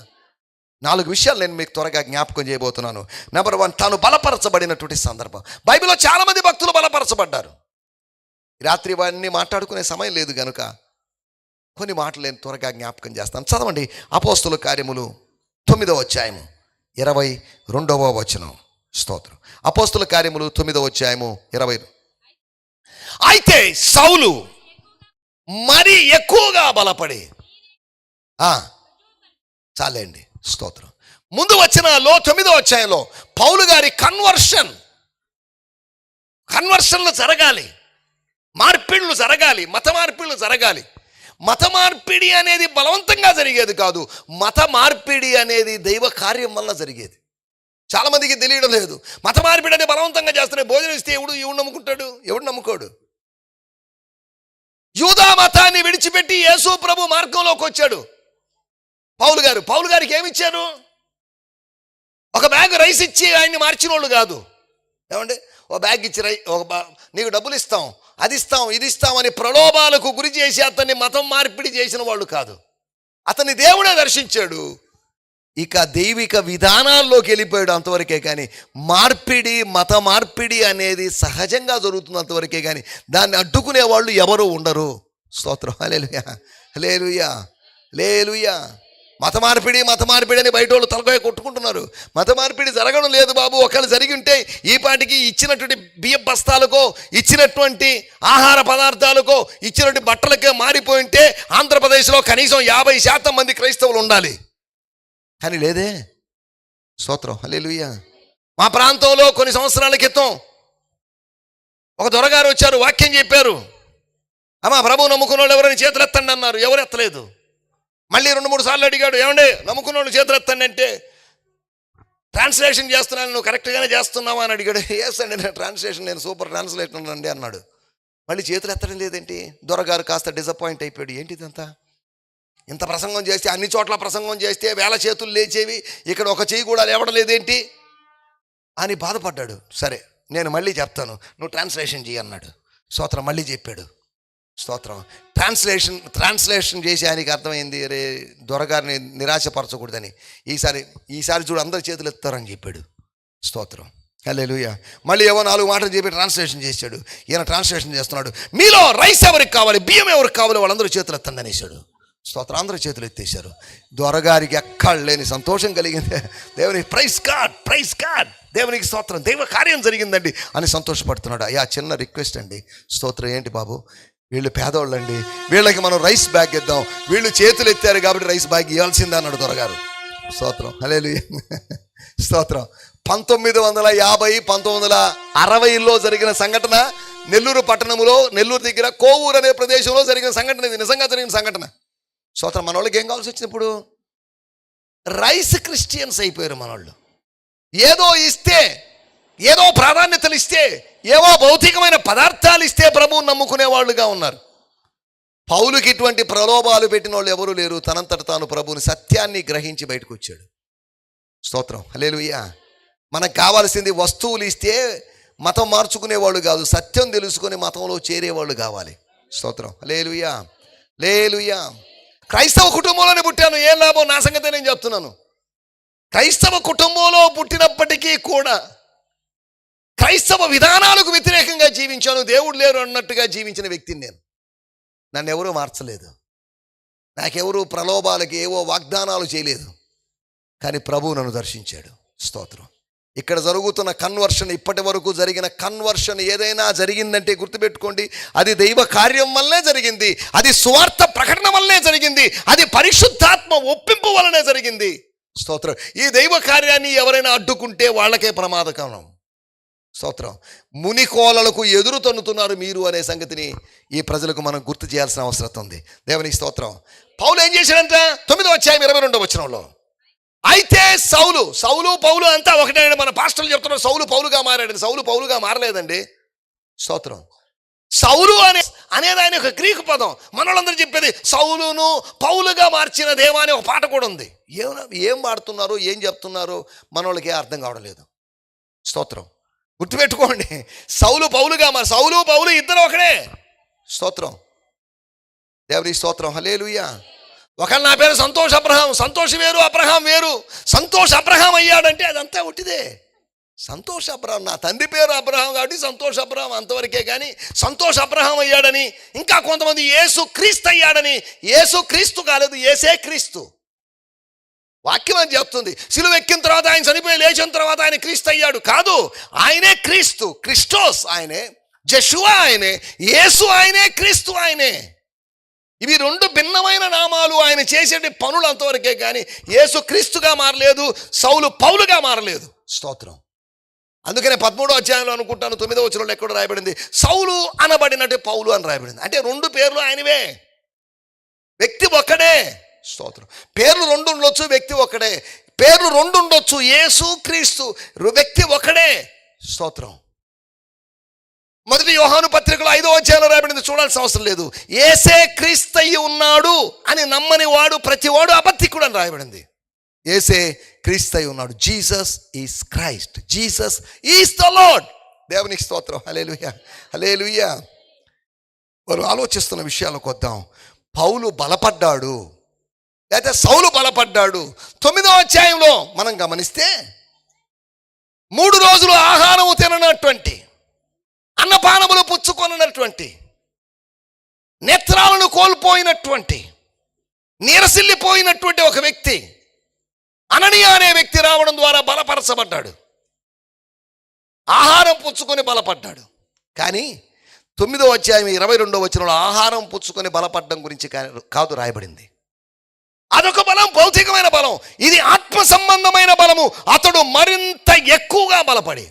Speaker 2: 4 విషయాలు నేను మీకు త్వరగా జ్ఞాపకం చేయబోతున్నాను. నెంబర్ 1, తాను బలపరచబడినటువంటి సందర్భం. బైబిల్లో చాలామంది భక్తులు బలపరచబడ్డారు. రాత్రి వారిని మాట్లాడుకునే సమయం లేదు కనుక కొన్ని మాటలు నేను త్వరగా జ్ఞాపకం చేస్తాను. చదవండి, అపోస్తుల కార్యములు 9వ అధ్యాయము 22వ వచనం. స్తోత్రం. అపోస్తుల కార్యములు 9వ అధ్యాయము 20. అయితే సౌలు మరి ఎక్కువగా బలపడి చాలండి. స్తోత్రం. ముందు వచ్చినలో 9వ అధ్యాయంలో పౌలు గారి కన్వర్షన్లు జరగాలి, మార్పిళ్ళు జరగాలి, మత మార్పిళ్ళు జరగాలి. మత మార్పిడి అనేది బలవంతంగా జరిగేది కాదు, మత మార్పిడి అనేది దైవ కార్యం వల్ల జరిగేది. చాలామందికి తెలియడం లేదు. మత మార్పిడి అనేది బలవంతంగా చేస్తున్నాయి. భోజనం ఇస్తే ఎవడు నమ్ముకుంటాడు, ఎవడు నమ్ముకోడు. యూదా మతాన్ని విడిచిపెట్టి యేసు ప్రభు మార్గంలోకి వచ్చాడు పౌలు గారికి ఏమి ఇచ్చారు? ఒక బ్యాగ్ రైస్ ఇచ్చి ఆయన్ని మార్చిన వాళ్ళు కాదు. ఏమంటే ఒక బ్యాగ్ ఇచ్చి నీకు డబ్బులు ఇస్తాం, అది ఇస్తాం, ఇది ఇస్తామని ప్రలోభాలకు గురి చేసి అతన్ని మతం మార్పిడి చేసిన వాళ్ళు కాదు. అతన్ని దేవుడే దర్శించాడు, ఇక దైవిక విధానాల్లోకి వెళ్ళిపోయాడు. అంతవరకే కానీ మత మార్పిడి అనేది సహజంగా జరుగుతుంది అంతవరకే కానీ దాన్ని అడ్డుకునే వాళ్ళు ఎవరు ఉండరు. స్తోత్రం. హల్లెలూయా, హల్లెలూయా, హల్లెలూయా. మత మార్పిడి అని బయట వాళ్ళు తలకాయ కొట్టుకుంటున్నారు. మత మార్పిడి జరగడం లేదు బాబు. ఒకవేళ జరిగి ఉంటే ఈ పాటికి ఇచ్చినటువంటి బియ్య బస్తాలకో, ఇచ్చినటువంటి ఆహార పదార్థాలకో, ఇచ్చినటువంటి బట్టలకే మారిపోయి ఉంటే ఆంధ్రప్రదేశ్లో కనీసం 50% మంది క్రైస్తవులు ఉండాలి. కానీ లేదే. స్తోత్రం, హల్లెలూయా. మా ప్రాంతంలో కొన్ని సంవత్సరాల క్రితం ఒక దొరగారు వచ్చారు, వాక్యం చెప్పారు. అమ్మా ప్రభు నమ్ముకున్న వాళ్ళు ఎవరైనా చేతులు ఎత్తండి అన్నారు. ఎవరు ఎత్తలేదు. మళ్ళీ 2-3 సార్లు అడిగాడు, ఏమండి నమ్ముకున్న వాళ్ళు చేతులు ఎత్తండి అంటే, ట్రాన్స్లేషన్ చేస్తున్నాను, నువ్వు కరెక్ట్గానే చేస్తున్నావా అని అడిగాడు. ఎస్ అండి, నేను ట్రాన్స్లేషన్, నేను సూపర్ ట్రాన్స్లేషన్ అండి అన్నాడు. మళ్ళీ చేతులు ఎత్తడం లేదేంటి? దొరగారు కాస్త డిసప్పాయింట్ అయిపోయాడు. ఏంటిదంతా? ఇంత ప్రసంగం చేస్తే, అన్ని చోట్ల ప్రసంగం చేస్తే వేల చేతులు లేచేవి, ఇక్కడ ఒక చెయ్యి కూడా లేవడం లేదేంటి అని బాధపడ్డాడు. సరే నేను మళ్ళీ చెప్తాను, నువ్వు ట్రాన్స్లేషన్ చేయి అన్నాడు. స్తోత్రం, మళ్ళీ చెప్పాడు. స్తోత్రం. ట్రాన్స్లేషన్ చేసి ఆయనకి అర్థమైంది, రే దొరగారిని నిరాశపరచకూడదని. ఈసారి చూడు అందరు చేతులు ఎత్తారని చెప్పాడు. స్తోత్రం, హల్లెలూయా. మళ్ళీ ఏవో 4 మాటలు చెప్పి ట్రాన్స్లేషన్ చేశాడు. ఈయన ట్రాన్స్లేషన్ చేస్తున్నాడు. మీలో రైస్ ఎవరికి కావాలి, బియ్యం ఎవరికి కావాలి, వాళ్ళందరూ చేతులు ఎత్తండి అనేసాడు. స్తోత్రం, అందరూ చేతులు ఎత్తేశారు. దొరగారికి ఎక్కడ లేని సంతోషం కలిగింది. దేవునికి ప్రైజ్ గాడ్, ప్రైజ్ గాడ్, దేవునికి స్తోత్రం, దైవ కార్యం జరిగిందండి అని సంతోషపడుతున్నాడు. అయ్యా చిన్న రిక్వెస్ట్ అండి. స్తోత్రం. ఏంటి బాబు? వీళ్ళు పేదవాళ్ళండి, వీళ్ళకి మనం రైస్ బ్యాగ్ ఇద్దాం. వీళ్ళు చేతులు ఎత్తారు కాబట్టి రైస్ బ్యాగ్ ఇవ్వాల్సిందే అన్నాడు దొరగారు. స్తోత్రం, హల్లెలూయా. స్తోత్రం. 1950, 1960లో జరిగిన సంఘటన, నెల్లూరు పట్టణంలో, నెల్లూరు దగ్గర కోవూరు అనే ప్రదేశంలో జరిగిన సంఘటన. ఇది నిజంగా జరిగిన సంఘటన. స్తోత్రం. మన వాళ్ళకి ఏం కావాల్సి వచ్చినప్పుడు రైస్ క్రిస్టియన్స్ అయిపోయారు మనోళ్ళు. ఏదో ఇస్తే, ఏదో ప్రాధాన్యతలు ఇస్తే, ఏవో భౌతికమైన పదార్థాలు ఇస్తే ప్రభువుని నమ్ముకునే వాళ్ళుగా ఉన్నారు. పౌలుకి ఇటువంటి ప్రలోభాలు పెట్టిన వాళ్ళు ఎవరూ లేరు. తనంతట తాను ప్రభువుని సత్యాన్ని గ్రహించి బయటకు వచ్చాడు. స్తోత్రం, హల్లెలూయా. మనకు కావాల్సింది వస్తువులు ఇస్తే మతం మార్చుకునేవాళ్ళు కాదు, సత్యం తెలుసుకొని మతంలో చేరేవాళ్ళు కావాలి. స్తోత్రం, హల్లెలూయా, హల్లెలూయా. క్రైస్తవ కుటుంబంలోనే పుట్టాను, ఏం లాభం? నా సంగతే నేను చెప్తున్నాను. క్రైస్తవ కుటుంబంలో పుట్టినప్పటికీ కూడా క్రైస్తవ విధానాలకు వ్యతిరేకంగా జీవించాను. దేవుడు లేరు అన్నట్టుగా జీవించిన వ్యక్తిని నేను. నన్ను ఎవరూ మార్చలేదు. నాకెవరూ ప్రలోభాలకి ఏవో వాగ్దానాలు చేయలేదు. కానీ ప్రభువు నన్ను దర్శించాడు. స్తోత్రం. ఇక్కడ జరుగుతున్న కన్వర్షన్, ఇప్పటి వరకు జరిగిన కన్వర్షన్ ఏదైనా జరిగిందంటే గుర్తుపెట్టుకోండి, అది దైవ కార్యం వల్లనే జరిగింది, అది సువార్త ప్రకటన వల్లనే జరిగింది, అది పరిశుద్ధాత్మ ఒప్పింపు వల్లనే జరిగింది. స్తోత్రం. ఈ దైవ కార్యాన్ని ఎవరైనా అడ్డుకుంటే వాళ్ళకే ప్రమాదకరం. స్తోత్రం. మునికోలలకు ఎదురు తన్నుతున్నారు మీరు అనే సంగతిని ఈ ప్రజలకు మనం గుర్తు చేయాల్సిన అవసరం ఉంది. దేవునికి స్తోత్రం. పౌలు ఏం చేశాడంట? 9వ అధ్యాయం 22వ వచనంలో, అయితే సౌలు పౌలు అంతా ఒకటే. మన పాస్టర్లు చెప్తున్నారు సౌలు పౌలుగా మారాడు. సౌలు పౌలుగా మారలేదండి. స్తోత్రం. సౌలు అనేది ఆయన ఒక గ్రీకు పదం. మనోళ్ళందరూ చెప్పేది సౌలును పౌలుగా మార్చిన దేవా అని ఒక పాట కూడా ఉంది. ఏం పాడుతున్నారో ఏం చెప్తున్నారో మనోళ్ళకి అర్థం కావడం లేదు. స్తోత్రం. గుర్తుపెట్టుకోండి, సౌలు పౌలు ఇద్దరు ఒకడే. స్తోత్రం, దేవుని స్తోత్రం, హల్లెలూయా. ఒకళ్ళు నా పేరు సంతోష్ అబ్రహాం, సంతోష్ వేరు అబ్రహాం వేరు. సంతోష్ అబ్రహాం అయ్యాడంటే అదంతా ఒట్టిదే. సంతోష్ అబ్రహాం, నా తండ్రి పేరు అబ్రహాం కాబట్టి సంతోష్ అబ్రహాం అంతవరకే. కానీ సంతోష్ అబ్రహాం అయ్యాడని, ఇంకా కొంతమంది యేసు క్రీస్తు అయ్యాడని, యేసు క్రీస్తు కాలేదు, యేసే క్రీస్తు. వాక్యం అని చెప్తుంది. సిలువ ఎక్కిన తర్వాత ఆయన చనిపోయి లేచిన తర్వాత ఆయన క్రీస్తు అయ్యాడు కాదు, ఆయనే క్రీస్తు, క్రిస్టోస్ ఆయనే, జెషువా ఆయనే, యేసు ఆయనే, క్రీస్తు ఆయనే. ఇవి 2 భిన్నమైన నామాలు. ఆయన చేసే పనులు అంతవరకే కానీ యేసు క్రీస్తుగా మారలేదు, సౌలు పౌలుగా మారలేదు. స్తోత్రం. అందుకనే 13వ అధ్యాయంలో అనుకుంటాను 9వ వచనంలో ఎక్కడ రాయబడింది, సౌలు అనబడినట్టు పౌలు అని రాయబడింది. అంటే 2 పేర్లు ఆయనవే, వ్యక్తి ఒక్కడే. స్తోత్రం. పేర్లు 2 ఉండొచ్చు, వ్యక్తి ఒక్కడే. పేర్లు 2 ఉండొచ్చు, యేసు క్రీస్తు, వ్యక్తి ఒక్కడే. స్తోత్రం. మొదటి యోహాను పత్రికలో 5వ అధ్యాయంలో రాయబడింది, చూడాల్సిన అవసరం లేదు. యేసే క్రీస్తు అయి ఉన్నాడు అని నమ్మని వాడు ప్రతివాడు అబద్ధికుడు అని రాయబడింది. యేసే క్రీస్తు అయి ఉన్నాడు. Jesus is Christ, Jesus is the lord. దేవునికి స్తోత్రం, హల్లెలూయా, హల్లెలూయా. వారు ఆలోచిస్తున్న విషయాలకు వద్దాం. పౌలు బలపడ్డాడు, లేకపోతే సౌలు బలపడ్డాడు. 9వ అధ్యాయంలో మనం గమనిస్తే 3 రోజులు ఆహారము తిననటువంటి, అన్నపానములు పుచ్చుకొనటువంటి, నేత్రాలను కోల్పోయినటువంటి, నీరసిల్లిపోయినటువంటి ఒక వ్యక్తి, అననీయ అనే వ్యక్తి రావడం ద్వారా బలపరచబడ్డాడు. ఆహారం పుచ్చుకొని బలపడ్డాడు. కానీ 9వ అధ్యాయం 22వ వచనంలో ఆహారం పుచ్చుకొని బలపడడం గురించి కాదు రాయబడింది. అదొక బలం, భౌతికమైన బలం. ఇది ఆత్మ సంబంధమైన బలము. అతడు మరింత ఎక్కువగా బలపడి,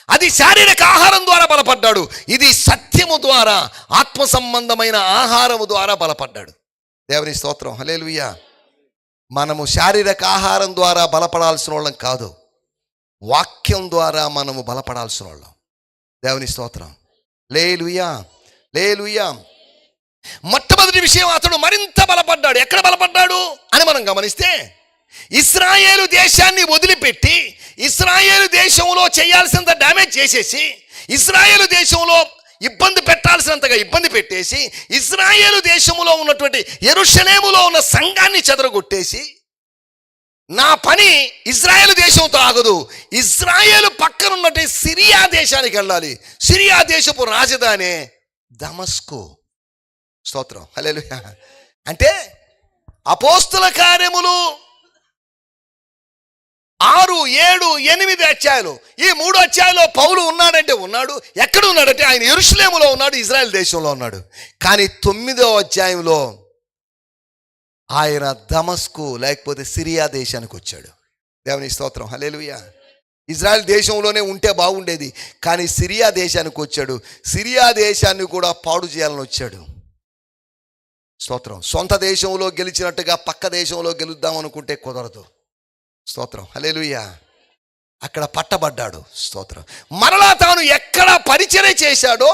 Speaker 2: అది శారీరక ఆహారం ద్వారా బలపడ్డాడు. ఇది సత్యము ద్వారా, ఆత్మ సంబంధమైన ఆహారము ద్వారా బలపడ్డాడు. దేవుని స్తోత్రం, హల్లెలూయా. మనము శారీరక ఆహారం ద్వారా బలపడాల్సిన వాళ్ళం కాదు, వాక్యం ద్వారా మనము బలపడాల్సిన వాళ్ళం. దేవుని స్తోత్రం, హల్లెలూయా, హల్లెలూయా. మొట్టమొదటి విషయం, అతడు మరింత బలపడ్డాడు. ఎక్కడ బలపడ్డాడు అని మనం గమనిస్తే, ఇశ్రాయేలు దేశాన్ని వదిలిపెట్టి ఇశ్రాయేలు దేశంలో చేయాల్సినంత డ్యామేజ్ చేసేసి, ఇశ్రాయేలు దేశంలో ఇబ్బంది పెట్టాల్సినంతగా ఇబ్బంది పెట్టేసి, ఇశ్రాయేలు దేశంలో ఉన్నటువంటి యెరూషలేములో ఉన్న సంఘాన్ని చెదరగొట్టేసి, నా పని ఇజ్రాయేలు దేశంతో ఆగదు, ఇజ్రాయేలు పక్కన ఉన్నటువంటి సిరియా దేశానికి వెళ్ళాలి. సిరియా దేశపు రాజధాని దమస్కు. స్తోత్రం, హల్లెలూయా. అంటే అపోస్తుల కార్యములు 6, 7, 8 అధ్యాయాలు, ఈ 3 అధ్యాయాల్లో పౌలు ఉన్నాడంటే ఉన్నాడు. ఎక్కడ ఉన్నాడంటే ఆయన యెరూషలేములో ఉన్నాడు, ఇజ్రాయెల్ దేశంలో ఉన్నాడు. కానీ 9వ అధ్యాయంలో ఆయన దమస్కు లేకపోతే సిరియా దేశానికి వచ్చాడు. దేవుని స్తోత్రం, హల్లెలూయా. ఇజ్రాయెల్ దేశంలోనే ఉంటే బాగుండేది, కానీ సిరియా దేశానికి వచ్చాడు. సిరియా దేశాన్ని కూడా పాడు చేయాలని వచ్చాడు. స్తోత్రం. సొంత దేశంలో గెలిచినట్టుగా పక్క దేశంలో గెలుద్దాం అనుకుంటే కుదరదు. స్తోత్రం, హల్లెలూయా. అక్కడ పట్టబడ్డాడు. స్తోత్రం. మరలా తాను ఎక్కడ పరిచర్య చేశాడో,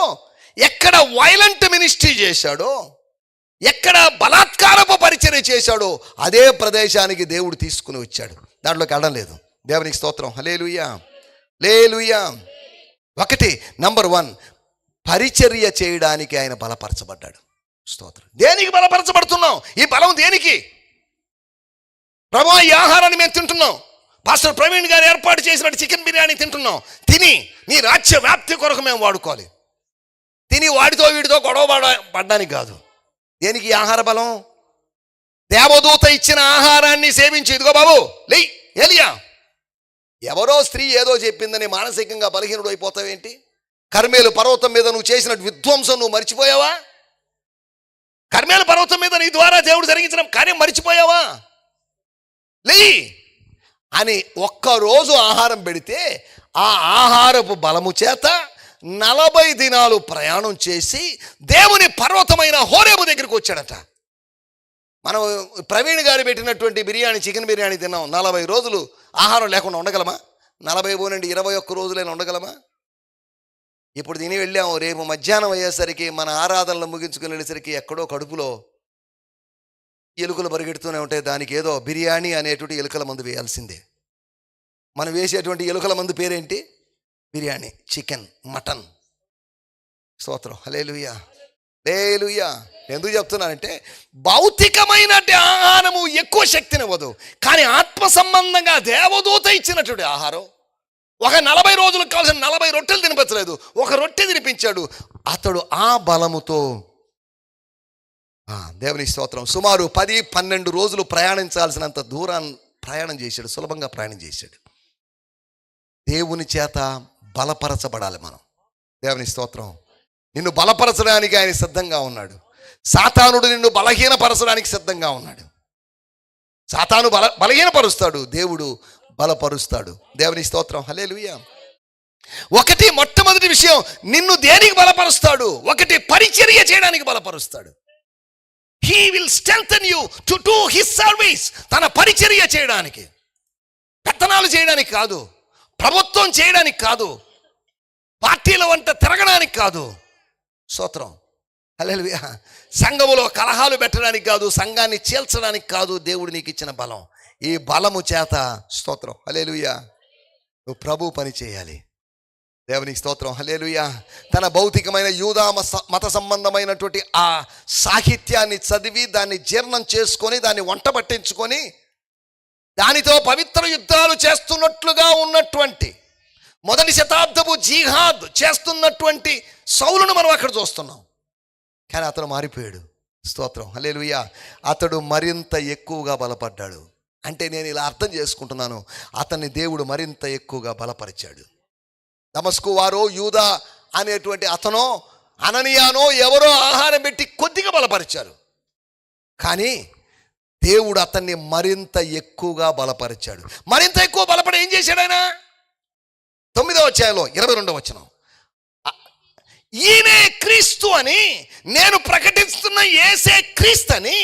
Speaker 2: ఎక్కడ వైలెంట్ మినిస్ట్రీ చేశాడో, ఎక్కడ బలాత్కారపు పరిచర్య చేశాడో అదే ప్రదేశానికి దేవుడు తీసుకుని వచ్చాడు. దాంట్లోకి వెళ్ళడం లేదు. దేవునికి స్తోత్రం, హల్లెలూయా, హల్లెలూయా. ఒకటి, నంబర్ 1, పరిచర్య చేయడానికి ఆయన బలపరచబడ్డాడు. స్తోత్రం. దేనికి బలపరచబడుతున్నాం? ఈ బలం దేనికి? ప్రభువా, ఈ ఆహారాన్ని మేము తింటున్నాం, పాస్టర్ ప్రవీణ్ గారు ఏర్పాటు చేసినట్టు చికెన్ బిర్యానీ తింటున్నాం. తిని నీ రాజ్య వ్యాప్తి కొరకు మేము వాడుకోవాలి. తిని వాడితో వీడితో గొడవ పడ్డానికి కాదు. దేనికి ఈ ఆహార బలం? దేవదూత ఇచ్చిన ఆహారాన్ని సేవించి, ఇదిగో బాబు లేయ్ ఏలియా, ఎవరో స్త్రీ ఏదో చెప్పిందని మానసికంగా బలహీనుడు అయిపోతావేంటి? కర్మేలు పర్వతం మీద నువ్వు చేసిన విధ్వంసం నువ్వు మర్చిపోయావా? కర్మేలు పర్వతం మీద నీ ద్వారా దేవుడు జరిగించిన కార్యం మర్చిపోయావా? లేయి అని ఒక్కరోజు ఆహారం పెడితే ఆ ఆహారపు బలము చేత 40 దినాలు ప్రయాణం చేసి దేవుని పర్వతమైన హోరేబు దగ్గరికి వచ్చాడట. మనం ప్రవీణ్ గారు పెట్టినటువంటి బిర్యానీ, చికెన్ బిర్యానీ తిన్నాం. 40 రోజులు ఆహారం లేకుండా ఉండగలమా? 40 నుండి 21 రోజులైనా ఉండగలమా? ఇప్పుడు తిని వెళ్ళాము. రేపు మధ్యాహ్నం అయ్యేసరికి మన ఆరాధనలు ముగించుకుని వెళ్ళేసరికి ఎక్కడో కడుపులో ఎలుకలు పరిగెడుతూనే ఉంటాయి. దానికి ఏదో బిర్యానీ అనేటువంటి ఎలుకల మందు వేయాల్సిందే. మనం వేసేటువంటి ఎలుకల మందు పేరేంటి? Biryani, chicken, mutton. స్తోత్రం, హల్లెలూయా, హల్లెలూయా. ఎందుకు చెప్తున్నానంటే, భౌతికమైన ఆహారము ఎక్కువ శక్తినివ్వదు, కానీ ఆత్మ సంబంధంగా దేవదూత ఇచ్చినటువంటి ఆహారం. ఒక 40 రోజులకు కావాల్సిన 40 రొట్టెలు తినిపించలేదు, ఒక రొట్టె తినిపించాడు. అతడు ఆ బలముతో దేవుని స్తోత్రం సుమారు 10-12 రోజులు ప్రయాణించాల్సినంత దూరాన్ని ప్రయాణం చేశాడు. సులభంగా ప్రయాణం చేశాడు. దేవుని చేత బలపరచబడాలి మనం. దేవుని స్తోత్రం. నిన్ను బలపరచడానికి ఆయన సిద్ధంగా ఉన్నాడు. సాతానుడు నిన్ను బలహీనపరచడానికి సిద్ధంగా ఉన్నాడు. సాతాను బలహీనపరుస్తాడు, దేవుడు బలపరుస్తాడు. దేవుని స్తోత్రం, హల్లెలూయా. ఒకటి, మొట్టమొదటి విషయం, నిన్ను దేనికి బలపరుస్తాడు? ఒకటి, పరిచర్య చేయడానికి బలపరుస్తాడు. He will strengthen you to do his service. తన పరిచర్య చేయడానికి, పెత్తనాలు చేయడానికి కాదు, ప్రభుత్వం చేయడానికి కాదు, పార్టీల వంట తిరగడానికి కాదు. స్తోత్రం, హల్లెలూయా. సంఘములో కలహాలు పెట్టడానికి కాదు, సంఘాన్ని చీల్చడానికి కాదు. దేవుడు నీకు ఇచ్చిన బలం. ఈ బలము చేత, స్తోత్రం, హల్లెలూయా, నువ్వు ప్రభు పని చేయాలి. దేవునికి స్తోత్రం, హల్లెలూయా. తన భౌతికమైన యూదా మత సంబంధమైనటువంటి ఆ సాహిత్యాన్ని చదివి దాన్ని జీర్ణం చేసుకొని దాన్ని వంట పట్టించుకొని దానితో పవిత్ర యుద్ధాలు చేస్తున్నట్లుగా ఉన్నటువంటి 1వ శతాబ్దపు జిహాద్ చేస్తున్నటువంటి సౌలును మనం అక్కడ చూస్తున్నాం. కానీ అతను మారిపోయాడు. స్తోత్రం, హల్లెలూయా. అతడు మరింత ఎక్కువగా బలపడ్డాడు. అంటే నేను ఇలా అర్థం చేసుకుంటున్నాను, అతన్ని దేవుడు మరింత ఎక్కువగా బలపరిచాడు. దమస్కు వారో యూదా అనేటువంటి అతనో అననీయానో ఎవరో ఆహారం పెట్టి కొద్దిగా బలపరిచారు. కానీ దేవుడు అతన్ని మరింత ఎక్కువగా బలపరిచాడు. మరింత ఎక్కువ బలపడి ఏం చేశాడు ఆయన? 9వ అధ్యాయంలో 22వ వచనం, ఈయనే క్రీస్తు అని నేను ప్రకటిస్తున్న యేసే క్రీస్తు అని.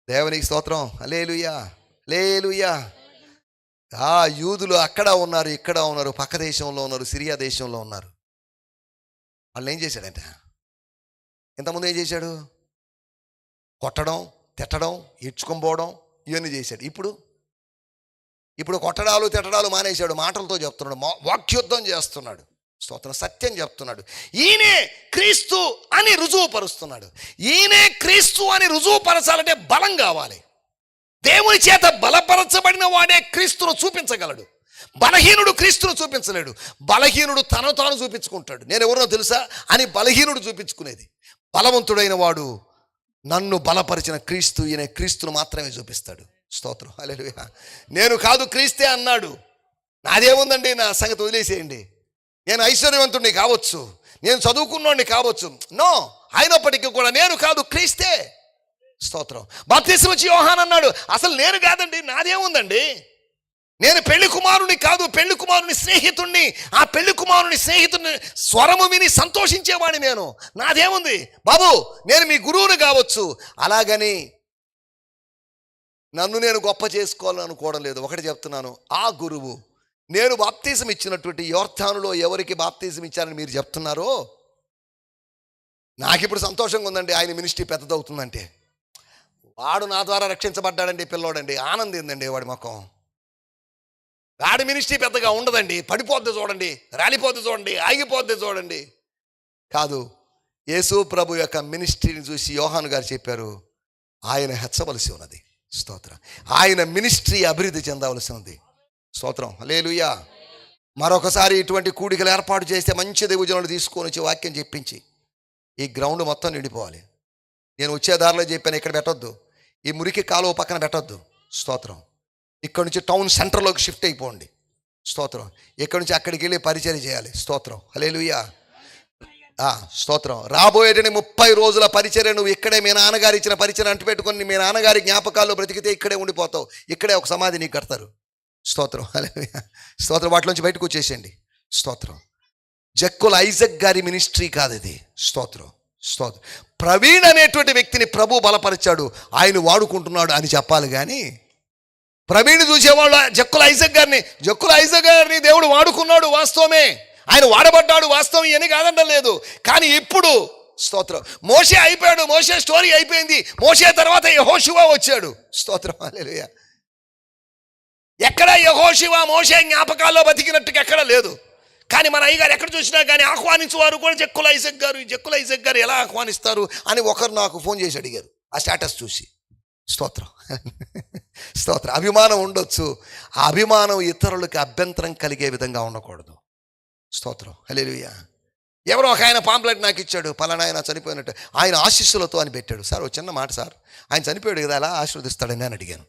Speaker 2: దేవునికి స్తోత్రం. హల్లెలూయా, హల్లెలూయా. యూదులు అక్కడ ఉన్నారు, ఇక్కడ ఉన్నారు, పక్క దేశంలో ఉన్నారు, సిరియా దేశంలో ఉన్నారు. వాళ్ళు ఏం చేశాడంట? ఇంతకుముందు ఏం చేశాడు? కొట్టడం, తిట్టడం, ఈడ్చుకొని ఇవన్నీ చేశాడు. ఇప్పుడు కొట్టడాలు తిట్టడాలు మానేశాడు. మాటలతో చెప్తున్నాడు, వాక్యుద్ధం చేస్తున్నాడు. స్తోత్రం. సత్యం చెప్తున్నాడు. ఈయనే క్రీస్తు అని రుజువుపరుస్తున్నాడు. ఈయనే క్రీస్తు అని రుజువుపరచాలంటే బలం కావాలి. దేవుని చేత బలపరచబడిన వాడే క్రీస్తును చూపించగలడు. బలహీనుడు క్రీస్తును చూపించలేడు. బలహీనుడు తను తాను చూపించుకుంటాడు. నేను ఎవరినో తెలుసా అని బలహీనుడు చూపించుకునేది. బలవంతుడైన వాడు నన్ను బలపరిచిన క్రీస్తు, ఈయన క్రీస్తును మాత్రమే చూపిస్తాడు. స్తోత్రం. హల్లెలూయా. నేను కాదు క్రీస్తే అన్నాడు. నాదేముందండి, నా సంగతి వదిలేసేయండి. నేను ఐశ్వర్యవంతుడిని కావచ్చు, నేను చదువుకున్నోడిని కావచ్చు, నో, అయినప్పటికీ కూడా నేను కాదు క్రీస్తే. స్తోత్రం. బాప్తిసం ఇచ్చి యోహాన్ అన్నాడు, అసలు నేను కాదండి, నాదేముందండి, నేను పెళ్లి కుమారుని కాదు, పెళ్లి కుమారుని స్నేహితుణ్ణి. ఆ పెళ్లి కుమారుని స్నేహితుడిని స్వరము విని సంతోషించేవాడిని నేను. నాదేముంది బాబు, నేను మీ గురువుని కావచ్చు. అలాగని నన్ను నేను గొప్ప చేసుకోవాలని అనుకోవడం లేదు. ఒకటి చెప్తున్నాను, ఆ గురువు నేను బాప్తిజం ఇచ్చినటువంటి యోర్దానులో ఎవరికి బాప్తిజం ఇచ్చారని మీరు చెప్తున్నారో, నాకిప్పుడు సంతోషంగా ఉందండి. ఆయన మినిస్ట్రీ పెద్దదవుతుందంటే, వాడు నా ద్వారా రక్షించబడ్డాడండి పిల్లోడండి, ఆనందిందండి వాడి ముఖం. వాడి మినిస్ట్రీ పెద్దగా ఉండదండి, పడిపోద్ది చూడండి, రాలిపోద్ది చూడండి, ఆగిపోద్ది చూడండి. కాదు, యేసు ప్రభు యొక్క మినిస్ట్రీని చూసి యోహాను గారు చెప్పారు, ఆయన హెచ్చవలసి ఉన్నది. స్తోత్రం. ఆయన మినిస్ట్రీ అభివృద్ధి చెందవలసి ఉంది. స్తోత్రం. హల్లెలూయా. మరొకసారి ఇటువంటి కూడికలు ఏర్పాటు చేస్తే మంచి దేవుజనులు తీసుకొని వచ్చి వాక్యం చెప్పించి ఈ గ్రౌండ్ మొత్తం నిండిపోవాలి. నేను వచ్చే దారిలో చెప్పాను, ఇక్కడ పెట్టొద్దు, ఈ మురికి కాలువ పక్కన పెట్టొద్దు. స్తోత్రం. ఇక్కడ నుంచి టౌన్ సెంటర్లోకి షిఫ్ట్ అయిపోండి. స్తోత్రం. ఇక్కడ నుంచి అక్కడికి వెళ్ళి పరిచయం చేయాలి. స్తోత్రం. హల్లెలూయా. స్తోత్రం. రాబోయేటని 30 రోజుల పరిచర్య నువ్వు ఇక్కడే మీ నాన్నగారు ఇచ్చిన పరిచయం అంటు పెట్టుకొని మీ నాన్నగారి జ్ఞాపకాల్లో బ్రతికితే ఇక్కడే ఉండిపోతావు. ఇక్కడే ఒక సమాధి నీకు కడతారు. స్తోత్రం. హల్లెలూయా. స్తోత్రం. వాటిలోంచి బయటకు వచ్చేసేయండి. స్తోత్రం. జక్కుల ఐజక్ గారి మినిస్ట్రీ కాదు ఇది. స్తోత్రం. స్తోత్రం. ప్రవీణ్ అనేటువంటి వ్యక్తిని ప్రభు బలపరిచాడు, ఆయన వాడుకుంటున్నాడు అని చెప్పాలి. కానీ ప్రవీణ్ చూసేవాళ్ళు జక్కుల ఐజక్ గారిని దేవుడు వాడుకున్నాడు, వాస్తవమే. ఆయన వాడబడ్డాడు, వాస్తవం అని కాదండం లేదు. కానీ ఇప్పుడు స్తోత్రం, మోషే అయిపోయాడు, మోషే స్టోరీ అయిపోయింది. మోషే తర్వాత యెహోషువ వచ్చాడు. స్తోత్రం. హల్లెలూయా. ఎక్కడ యెహోషువ మోషే జ్ఞాపకాల్లో బతికినట్టుగా ఎక్కడ లేదు. కానీ మన అయ్యగారు ఎక్కడ చూసినా కానీ ఆహ్వానించేవారు కూడా జక్కుల ఐజక్ గారు ఎలా ఆహ్వానిస్తారు అని ఒకరు నాకు ఫోన్ చేసి అడిగారు, ఆ స్టేటస్ చూసి. స్తోత్రం. స్తోత్రం. అభిమానం ఉండొచ్చు, ఆ అభిమానం ఇతరులకు అభ్యంతరం కలిగే విధంగా ఉండకూడదు. స్తోత్రం. హల్లెలూయా. ఎవరో ఒక ఆయన పాంప్లెట్ నాకు ఇచ్చాడు, పలానా ఆయన చనిపోయినట్టు, ఆయన ఆశీస్సులతో అని పెట్టాడు. సార్ ఒక చిన్న మాట సార్, ఆయన చనిపోయాడు కదా, ఎలా ఆశీర్వదిస్తాడని నేను అడిగాను.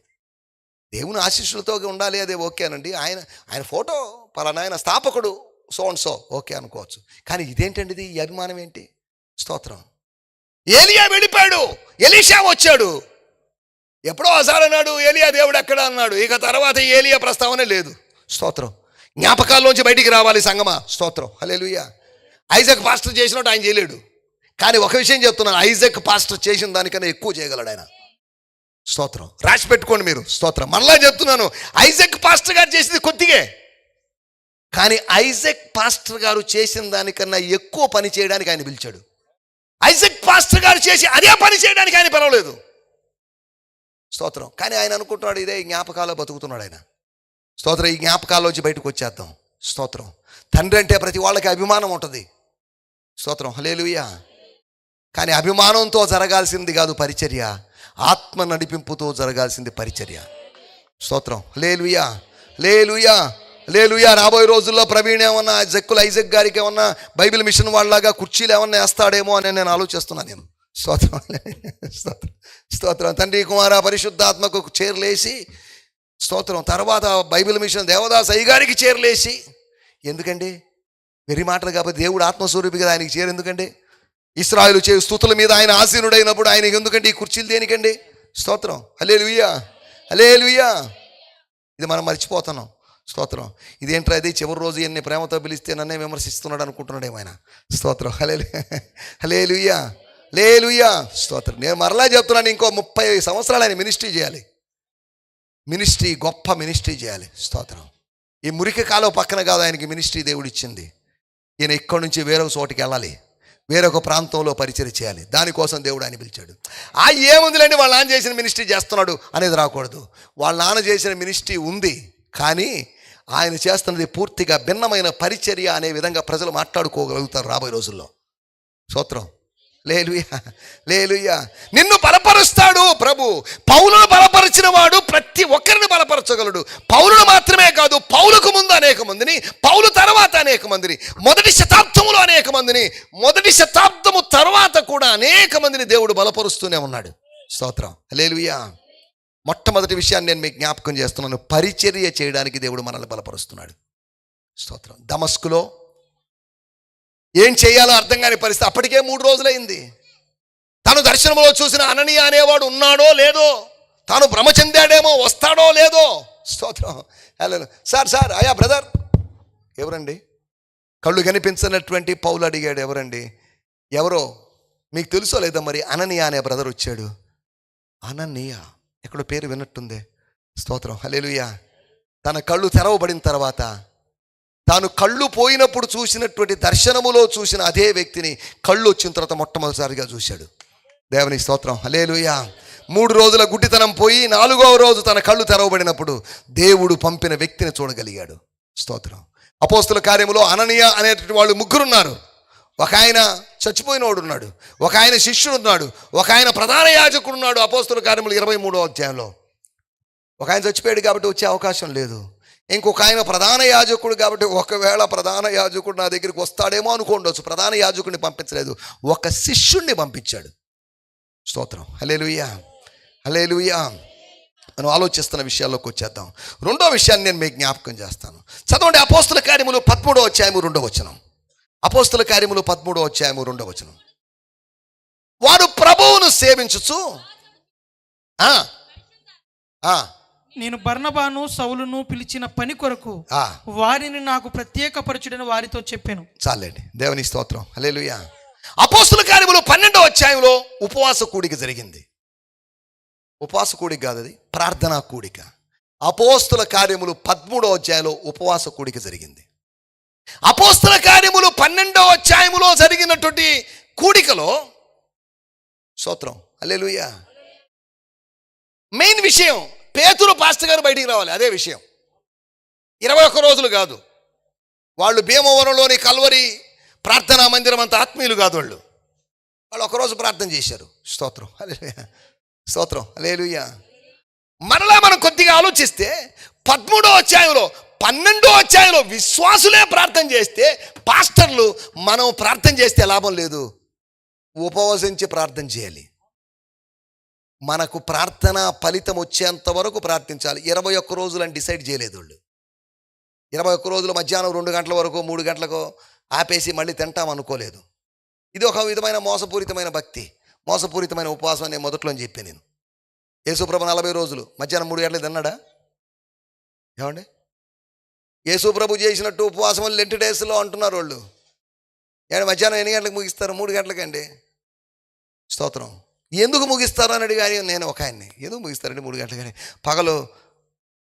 Speaker 2: దేవుని ఆశీస్సులతో ఉండాలి, అదే ఓకేనండి. ఆయన ఫోటో పలానా ఆయన స్థాపకుడు సో అండ్ సో ఓకే అనుకోవచ్చు. కానీ ఇదేంటండి ఇది, ఈ అభిమానం ఏంటి? స్తోత్రం. ఏలియా వెళ్ళిపోయాడు, ఎలీషా వచ్చాడు. ఎప్పుడో ఒకసారి అన్నాడు ఏలియా దేవుడు ఎక్కడ అన్నాడు, ఇక తర్వాత ఏలియా ప్రస్తావనే లేదు. స్తోత్రం. జ్ఞాపకాల్లోంచి బయటికి రావాలి సంగమా. స్తోత్రం. హల్లెలూయా. ఐజక్ పాస్టర్ చేసినట్టు ఆయన చేయలేడు. కానీ ఒక విషయం చెప్తున్నాను, ఐజక్ పాస్టర్ చేసిన దానికన్నా ఎక్కువ చేయగలడు ఆయన. స్తోత్రం. రాసి పెట్టుకోండి మీరు. స్తోత్రం. మరలా చెప్తున్నాను, ఐజక్ పాస్టర్ గారు చేసింది కొద్దిగే, కానీ ఐజక్ పాస్టర్ గారు చేసిన దానికన్నా ఎక్కువ పని చేయడానికి ఆయన పిలిచాడు. ఐజక్ పాస్టర్ గారు చేసి అదే పని చేయడానికి ఆయన పర్వాలేదు. స్తోత్రం. కానీ ఆయన అనుకుంటున్నాడు ఇదే జ్ఞాపకాల్లో బతుకుతున్నాడు ఆయన. స్తోత్రం. ఈ జ్ఞాపకాల్లోంచి బయటకు వచ్చేద్దాం. స్తోత్రం. తండ్రి అంటే ప్రతి వాళ్ళకి అభిమానం ఉంటుంది. స్తోత్రం. హల్లెలూయా. కానీ అభిమానంతో జరగాల్సింది కాదు పరిచర్య, ఆత్మ నడిపింపుతో జరగాల్సింది పరిచర్య. స్తోత్రం. హల్లెలూయా. హల్లెలూయా. హల్లెలూయా. రాబోయే రోజుల్లో ప్రవీణ్ ఏమన్నా జక్కుల ఐజక్ గారికి ఏమన్నా బైబిల్ మిషన్ వాళ్ళలాగా కుర్చీలు ఏమన్నా వేస్తాడేమో అని నేను ఆలోచిస్తున్నాను నేను. స్తోత్రం. స్తోత్రం. స్తోత్రం. తండ్రి కుమార పరిశుద్ధాత్మకు చేర్లేసి, స్తోత్రం. తర్వాత బైబిల్ మిషన్ దేవదాస్ అయ్య గారికి చేర్లేసి, ఎందుకండి వెర్రి మాటలు కాబట్టి, దేవుడు ఆత్మస్వరూపి కదా, ఆయనకి చేరు ఎందుకండి? ఇశ్రాయేలు చేయు స్తుతుల మీద ఆయన ఆసీనుడైనప్పుడు ఆయన ఎందుకంటే ఈ కుర్చీలు దేనికండి? స్తోత్రం, హల్లెలూయా, హల్లెలూయా. ఇది మనం మర్చిపోతున్నాం. స్తోత్రం. ఇదేంట్రా అది చివరి రోజు ఎన్ని ప్రేమతో పిలిస్తే నన్నే విమర్శిస్తున్నాడు అనుకుంటున్నాడు ఏమైనా. స్తోత్రం, హల్లెలూయా, హల్లెలూయా, స్తోత్రం. నేను మరలా చెప్తున్నాను, ఇంకో 30 సంవత్సరాలు ఆయన మినిస్ట్రీ చేయాలి. మినిస్ట్రీ, గొప్ప మినిస్ట్రీ చేయాలి. స్తోత్రం. ఈ మురికి కాలువ పక్కన కాదు ఆయనకి మినిస్ట్రీ దేవుడు ఇచ్చింది. ఈయన ఇక్కడి నుంచి వేరొక చోటికి వెళ్ళాలి, వేరొక ప్రాంతంలో పరిచయం చేయాలి. దానికోసం దేవుడు ఆయన పిలిచాడు. ఏముందిలేండి వాళ్ళ నాన్న చేసిన మినిస్ట్రీ చేస్తున్నాడు అనేది రాకూడదు. వాళ్ళ నాన్న చేసిన మినిస్ట్రీ ఉంది, కానీ ఆయన చేస్తున్నది పూర్తిగా భిన్నమైన పరిచర్య అనే విధంగా ప్రజలు మాట్లాడుకోగలుగుతారు రాబోయే రోజుల్లో. స్తోత్రం, హల్లెలూయా, హల్లెలూయా. నిన్ను బలపరుస్తాడు ప్రభు. పౌలును బలపరిచిన వాడు ప్రతి ఒక్కరిని బలపరచగలడు. పౌలును మాత్రమే కాదు, పౌలుకు ముందు అనేక మందిని, పౌలు తర్వాత అనేక మందిని, మొదటి శతాబ్దములో అనేక మందిని, మొదటి శతాబ్దము తర్వాత కూడా అనేక మందిని దేవుడు బలపరుస్తూనే ఉన్నాడు. స్తోత్రం, హల్లెలూయా. మొట్టమొదటి విషయాన్ని నేను మీకు జ్ఞాపకం చేస్తున్నాను. పరిచర్య చేయడానికి దేవుడు మనల్ని బలపరుస్తున్నాడు. స్తోత్రం. దమస్కులో ఏం చేయాలో అర్థం కాని పరిస్థితి. అప్పటికే 3 రోజులైంది. తను దర్శనంలో చూసిన అననీయ అనేవాడు ఉన్నాడో లేదో, తాను భ్రమ చెందాడేమో, వస్తాడో లేదో. స్తోత్రం, హల్లెలూయా. సార్ అయా బ్రదర్, ఎవరండి? కళ్ళు కనిపించినటువంటి పౌలు అడిగాడు, ఎవరండి? ఎవరో మీకు తెలుసో లేదో మరి. అననీయ అనే బ్రదర్ వచ్చాడు. అననీయ ఎక్కడో పేరు విన్నట్టుందే. స్తోత్రం, హల్లెలూయా. తన కళ్ళు తెరవబడిన తర్వాత, తాను కళ్ళు పోయినప్పుడు చూసినటువంటి దర్శనములో చూసిన అదే వ్యక్తిని కళ్ళు వచ్చిన తర్వాత మొట్టమొదటిసారిగా చూశాడు. దేవుని స్తోత్రం, హల్లెలూయా. 3 రోజుల గుడ్డితనం పోయి 4వ రోజు తన కళ్ళు తెరవబడినప్పుడు దేవుడు పంపిన వ్యక్తిని చూడగలిగాడు. స్తోత్రం. అపోస్తుల కార్యములో అననీయ అనేటువంటి వాళ్ళు 3 ఉన్నారు. ఒక ఆయన చచ్చిపోయినోడు ఉన్నాడు, ఒక ఆయన శిష్యుడు ఉన్నాడు, ఒక ఆయన ప్రధాన యాజకుడు ఉన్నాడు. అపోస్తుల కార్యములు 23వ అధ్యాయంలో ఒక ఆయన చచ్చిపోయాడు కాబట్టి వచ్చే అవకాశం లేదు. ఇంకొక ఆయన ప్రధాన యాజకుడు కాబట్టి ఒకవేళ ప్రధాన యాజకుడు నా దగ్గరికి వస్తాడేమో అనుకోండొచ్చు. ప్రధాన యాజకుడిని పంపించలేదు, ఒక శిష్యుణ్ణి పంపించాడు. స్తోత్రం, హల్లెలూయా, హల్లెలూయా. మనం ఆలోచిస్తున్న విషయాల్లోకి వచ్చేద్దాం. 2వ విషయాన్ని నేను మీకు జ్ఞాపకం చేస్తాను. చదవండి అపోస్తుల కార్యములు 13వ అధ్యాయము 2వ వచనం. అపోస్తుల కార్యములు 13వ అధ్యాయము 2వ వచనం. వాడు ప్రభువును సేవించుచు
Speaker 3: నేను బర్నబాను సౌలును పిలిచిన పని కొరకు వారిని నాకు ప్రత్యేకపరచుడని వారితో చెప్పాను.
Speaker 2: చాలండి, దేవుని స్తోత్రం, హల్లెలూయా. అపోస్తుల కార్యములు 12వ అధ్యాయంలో ఉపవాస కూడిక జరిగింది. ఉపవాస కూడిక కాదు, అది ప్రార్థనా కూడిక. అపోస్తుల కార్యములు 13వ అధ్యాయంలో ఉపవాస కూడిక జరిగింది. అపోస్తుల కార్యములు 12వ అధ్యాయములో జరిగినటువంటి కూడికలో, స్తోత్రం, హల్లెలూయా, మెయిన్ విషయం పేతురు పాస్టర్ గారు బయటికి రావాలి. అదే విషయం. 21 రోజులు కాదు. వాళ్ళు భీమవరంలోని కల్వరి ప్రార్థనా మందిరం అంత ఆత్మీయులు కాదు. వాళ్ళు ఒకరోజు ప్రార్థన చేశారు. స్తోత్రం, హల్లెలూయా, స్తోత్రం, హల్లెలూయా. మరలా మనం కొద్దిగా ఆలోచిస్తే 13వ అధ్యాయంలో 12వ అధ్యాయంలో విశ్వాసులే ప్రార్థన చేస్తే, పాస్టర్లు మనం ప్రార్థన చేస్తే లాభం లేదు, ఉపవసించి ప్రార్థన చేయాలి. మనకు ప్రార్థన ఫలితం వచ్చేంత వరకు ప్రార్థించాలి. 21 రోజులని డిసైడ్ చేయలేదు వాళ్ళు. 21 రోజులు మధ్యాహ్నం 2 గంటల వరకు 3 గంటలకు ఆపేసి మళ్ళీ తింటాం అనుకోలేదు. ఇది ఒక విధమైన మోసపూరితమైన భక్తి, మోసపూరితమైన ఉపవాసం అని మొదట్లో చెప్పాను నేను. యేసుప్రభు 40 రోజులు మధ్యాహ్నం 3 గంటలకు తిన్నాడా? ఏమండి, యేసుప్రభు చేసినట్టు ఉపవాసం లెంట్ డేస్లో అంటున్నారు వాళ్ళు. మధ్యాహ్నం ఎన్ని గంటలకు ముగిస్తారు? 3 గంటలకండి. స్తోత్రం. ఎందుకు ముగిస్తారు అని అడిగాని నేను ఒక ఆయన్ని, ఎందుకు ముగిస్తారండి 3 గంటలు? కానీ పగలు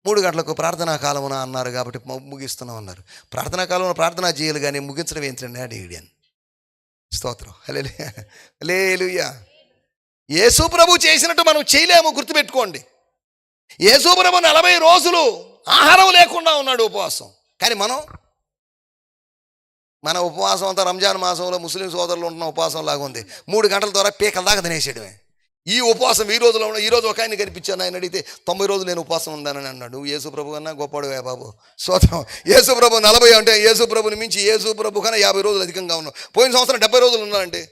Speaker 2: 3 గంటలకు ప్రార్థనా కాలమున అన్నారు కాబట్టి ముగిస్తున్నాం అన్నారు. ప్రార్థనా కాలంలో ప్రార్థన చేయాలి కానీ ముగించడం ఏంటండి అడిగాను. స్తోత్రం, హల్లెలూయా, హల్లెలూయా. యేసు ప్రభు చేసినట్టు మనం చేయలేము, గుర్తుపెట్టుకోండి. యేసు ప్రభు 40 రోజులు ఆహారం లేకుండా ఉన్నాడు ఉపవాసం. కానీ మన ఉపవాసం అంతా రంజాన్ మాసంలో ముస్లిం సోదరులు ఉంటున్న ఉపవాసం లాగా ఉంది. 3 గంటల ద్వారా పీకల దాకా తినేసేయడమే. ఈ ఉపవాసం ఈ రోజులో ఉన్న. ఈరోజు ఒక ఆయన కనిపించాను, ఆయన అడిగితే 90 రోజులు నేను ఉపవాసం ఉందానని అన్నాడు. యేసు ప్రభు కన్నా గొప్పడు బాబు. స్తోత్రం. యేసు ప్రభు 40 అంటే యేసు ప్రభుని మించి యేసు ప్రభు కన్నా 50 రోజులు అధికంగా ఉన్నాం. పోయిన సంవత్సరం 70 రోజులు ఉన్నానంటే